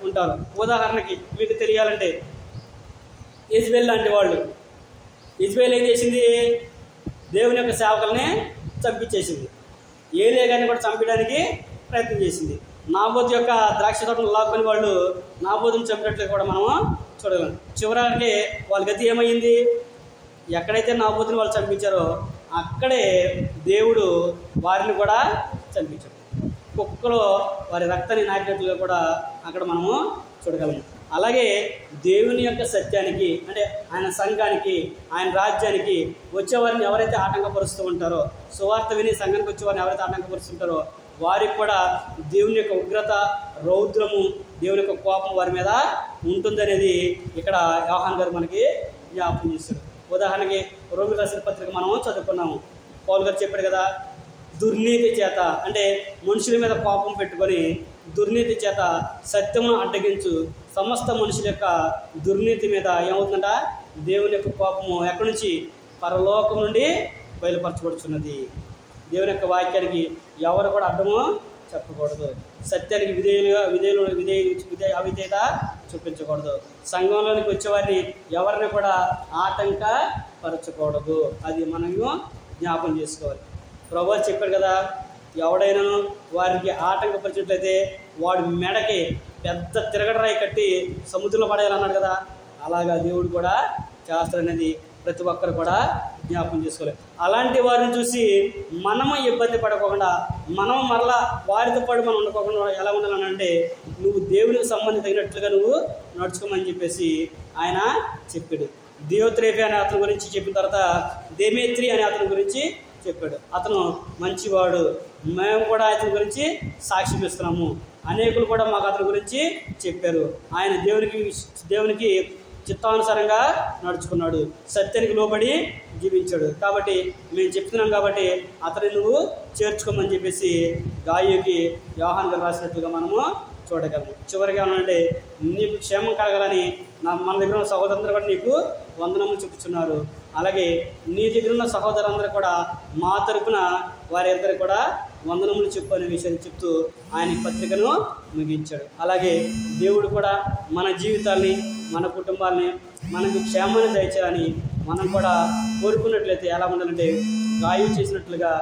[SPEAKER 1] ఉంటారు. ఉదాహరణకి మీకు తెలియాలంటే ఇజ్రాయేల్ లాంటి వాళ్ళు, ఇజ్రాయేల్ ఏం చేసింది, దేవుని యొక్క సేవకుల్ని చంపించేసింది. ఏలియా గారిని కూడా చంపడానికి ప్రయత్నం చేసింది. నాబోతు యొక్క ద్రాక్ష తోటను లాక్కొని వాళ్ళు నాబోతుని చంపినట్లు కూడా మనము చూడగలం. చివరికి వాళ్ళ గతి ఏమైంది, ఎక్కడైతే నాబోతుని వాళ్ళు చంపించారో అక్కడే దేవుడు వారిని కూడా చంపించాడు. కుక్కలో వారి రక్తాన్ని నాటినట్లుగా కూడా అక్కడ మనము చూడగలము. అలాగే దేవుని యొక్క సత్యానికి, అంటే ఆయన సంఘానికి, ఆయన రాజ్యానికి వచ్చేవారిని ఎవరైతే ఆటంకపరుస్తూ ఉంటారో, సువార్త విని సంఘానికి వచ్చేవారిని ఎవరైతే ఆటంకపరుస్తుంటారో వారికి కూడా దేవుని యొక్క ఉగ్రత, రౌద్రము, దేవుని యొక్క కోపం వారి మీద ఉంటుందనేది ఇక్కడ యోహాను గారు మనకి జ్ఞాపకం చేస్తారు. ఉదాహరణకి రోమిలకు రాసిన పత్రిక మనము చదువుకున్నాము. పౌలు గారు చెప్పాడు కదా, దుర్నీతి చేత, అంటే మనుషుల మీద కోపం పెట్టుకొని దుర్నీతి చేత సత్యమును అడ్డగించు సమస్త మనుషుల యొక్క దుర్నీతి మీద ఏమవుతుందంట, దేవుని యొక్క కోపము ఎక్కడి నుంచి, పరలోకం నుండి బయలుపరచబడుచున్నది. దేవుని యొక్క వాక్యానికి ఎవరు కూడా అడ్డము చెప్పకూడదు, సత్యానికి అవిధేయత చూపించకూడదు, సంఘంలోనికి వచ్చేవారిని ఎవరిని కూడా ఆటంకపరచకూడదు. అది మనము జ్ఞాపం చేసుకోవాలి. ప్రభువు చెప్పాడు కదా, ఎవడైనాను వారికి ఆటంకపరిచినట్లయితే వాడి మెడకి పెద్ద తిరగడరాయి కట్టి సముద్రంలో పడేయాలన్నాడు కదా. అలాగా దేవుడు కూడా చేస్తాడనేది ప్రతి ఒక్కరు కూడా జ్ఞాపకం చేసుకోవాలి. అలాంటి వారిని చూసి మనము ఇబ్బంది పడకుండా, మనం మరలా వారితో పాటు మనం ఉండకోకుండా ఎలా ఉండాలనంటే, నువ్వు దేవునికి సంబంధించినట్లుగా నువ్వు నడుచుకోమని చెప్పేసి ఆయన చెప్పాడు. దియోత్రేఫి అనే అతని గురించి చెప్పిన తర్వాత దేమేత్రి అనే అతని గురించి చెప్పాడు. అతను మంచివాడు, మేము కూడా అతని గురించి సాక్ష్యం ఇస్తున్నాము. అనేకులు కూడా మాకు అతని గురించి చెప్పారు. ఆయన దేవునికి చిత్తానుసారంగా నడుచుకున్నాడు, సత్యానికి లోబడి జీవించాడు. కాబట్టి మేము చెప్తున్నాం కాబట్టి అతని నువ్వు చేర్చుకోమని చెప్పేసి గాయుకి యోహాను గారు రాసినట్లుగా మనము చూడగలము. చివరిగా ఏమనంటే, నీకు క్షేమం కలగాలని మన దగ్గర ఉన్న సహోదరులందరూ కూడా నీకు వందనములు చెప్పుచున్నారు. అలాగే నీ దగ్గర ఉన్న సహోదరులందరూ కూడా మా తరపున వారిద్దరు కూడా వందనములు చెప్పు అనే విషయాన్ని చెప్తూ ఆయన పత్రికను ముగించాడు. అలాగే దేవుడు కూడా మన జీవితాల్ని, మన కుటుంబాలని, మనకు క్షేమాన్ని దయచేయాలని మనం కూడా కోరుకున్నట్లయితే ఎలా ఉండాలంటే, గాయం చేసినట్లుగా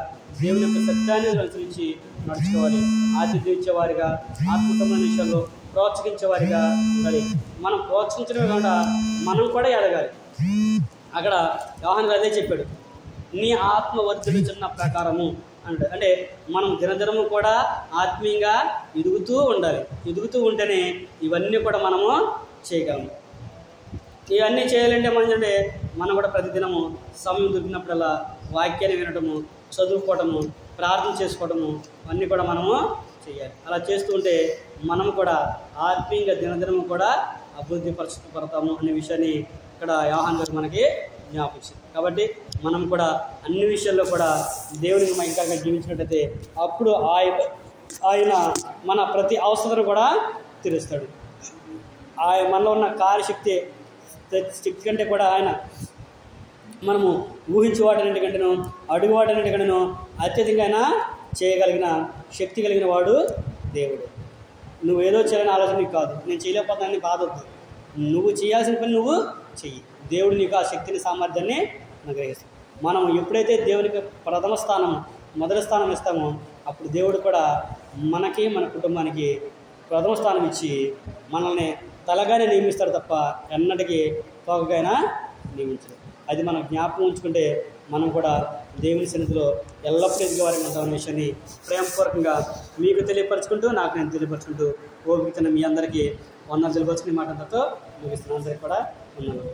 [SPEAKER 1] దేవుని యొక్క సత్యాన్ని అనుసరించి నడుచుకోవాలి. ఆతిథ్యించేవారిగా, ఆత్మకమైన విషయాల్లో ప్రోత్సహించేవారిగా ఉండాలి. మనం ప్రోత్సహించడమే కాకుండా మనం కూడా ఎదగాలి. అక్కడ యోహాను గారు అదే చెప్పాడు, నీ ఆత్మ వర్ధిల్లుచున్న ప్రకారము అంటే మనం దినదినము కూడా ఆత్మీయంగా ఎదుగుతూ ఉండాలి. ఎదుగుతూ ఉంటేనే ఇవన్నీ కూడా మనము చేయగలము. ఇవన్నీ చేయాలంటే మనం కూడా ప్రతిదినము సమయం దొరికినప్పుడల్లా వాక్యాన్ని వినటము, చదువుకోవటము, ప్రార్థన చేసుకోవటము అన్నీ కూడా మనము చేయాలి. అలా చేస్తూ ఉంటే మనం కూడా ఆత్మీయంగా దినదినము కూడా అభివృద్ధి పడతాము అనే విషయాన్ని ఇక్కడ యోహాను గారు మనకి జ్ఞాపించింది. కాబట్టి మనం కూడా అన్ని విషయాల్లో కూడా దేవునికి ఇంకా జీవించినట్టయితే అప్పుడు ఆయన మన ప్రతి అవసరం కూడా తీరుస్తాడు. మనలో ఉన్న కార్యశక్తి కంటే కూడా ఆయన మనము ఊహించే వాటన్నిటికంటేనో అడుగు వాటన్నిటికంటేనో అత్యధికంగా ఆయన చేయగలిగిన శక్తి కలిగిన వాడు దేవుడు. నువ్వు ఏదో చేయాలని ఆలోచన నీకు కాదు, నేను చేయలేకపోతానని బాధొద్దు. నువ్వు చేయాల్సిన పని నువ్వు చెయ్యి. దేవుడు నీకు ఆ శక్తిని, సామర్థ్యాన్ని అనుగ్రహిస్తాడు. మనం ఎప్పుడైతే దేవునికి మొదటి స్థానం ఇస్తామో అప్పుడు దేవుడు కూడా మనకి, మన కుటుంబానికి ప్రథమ స్థానం ఇచ్చి మనల్ని తలగానే నియమిస్తాడు తప్ప ఎన్నటికీ తోకగైనా నియమించడు. అది మనం జ్ఞాపకం ఉంచుకుంటే మనం కూడా దేవుని సన్నిధిలో ఎల్లప్పుడూ ఎదిగేవారికి ఉంటామనే విషయాన్ని ప్రేమపూర్వకంగా మీకు తెలియపరచుకుంటూ, నాకు నేను తెలియపరచుకుంటూ ఓపికన మీ అందరికీ వందలు తెలియపరచుకుని మాటలతో ముగిస్తున్నాను. అందరికీ కూడా వందనాలు.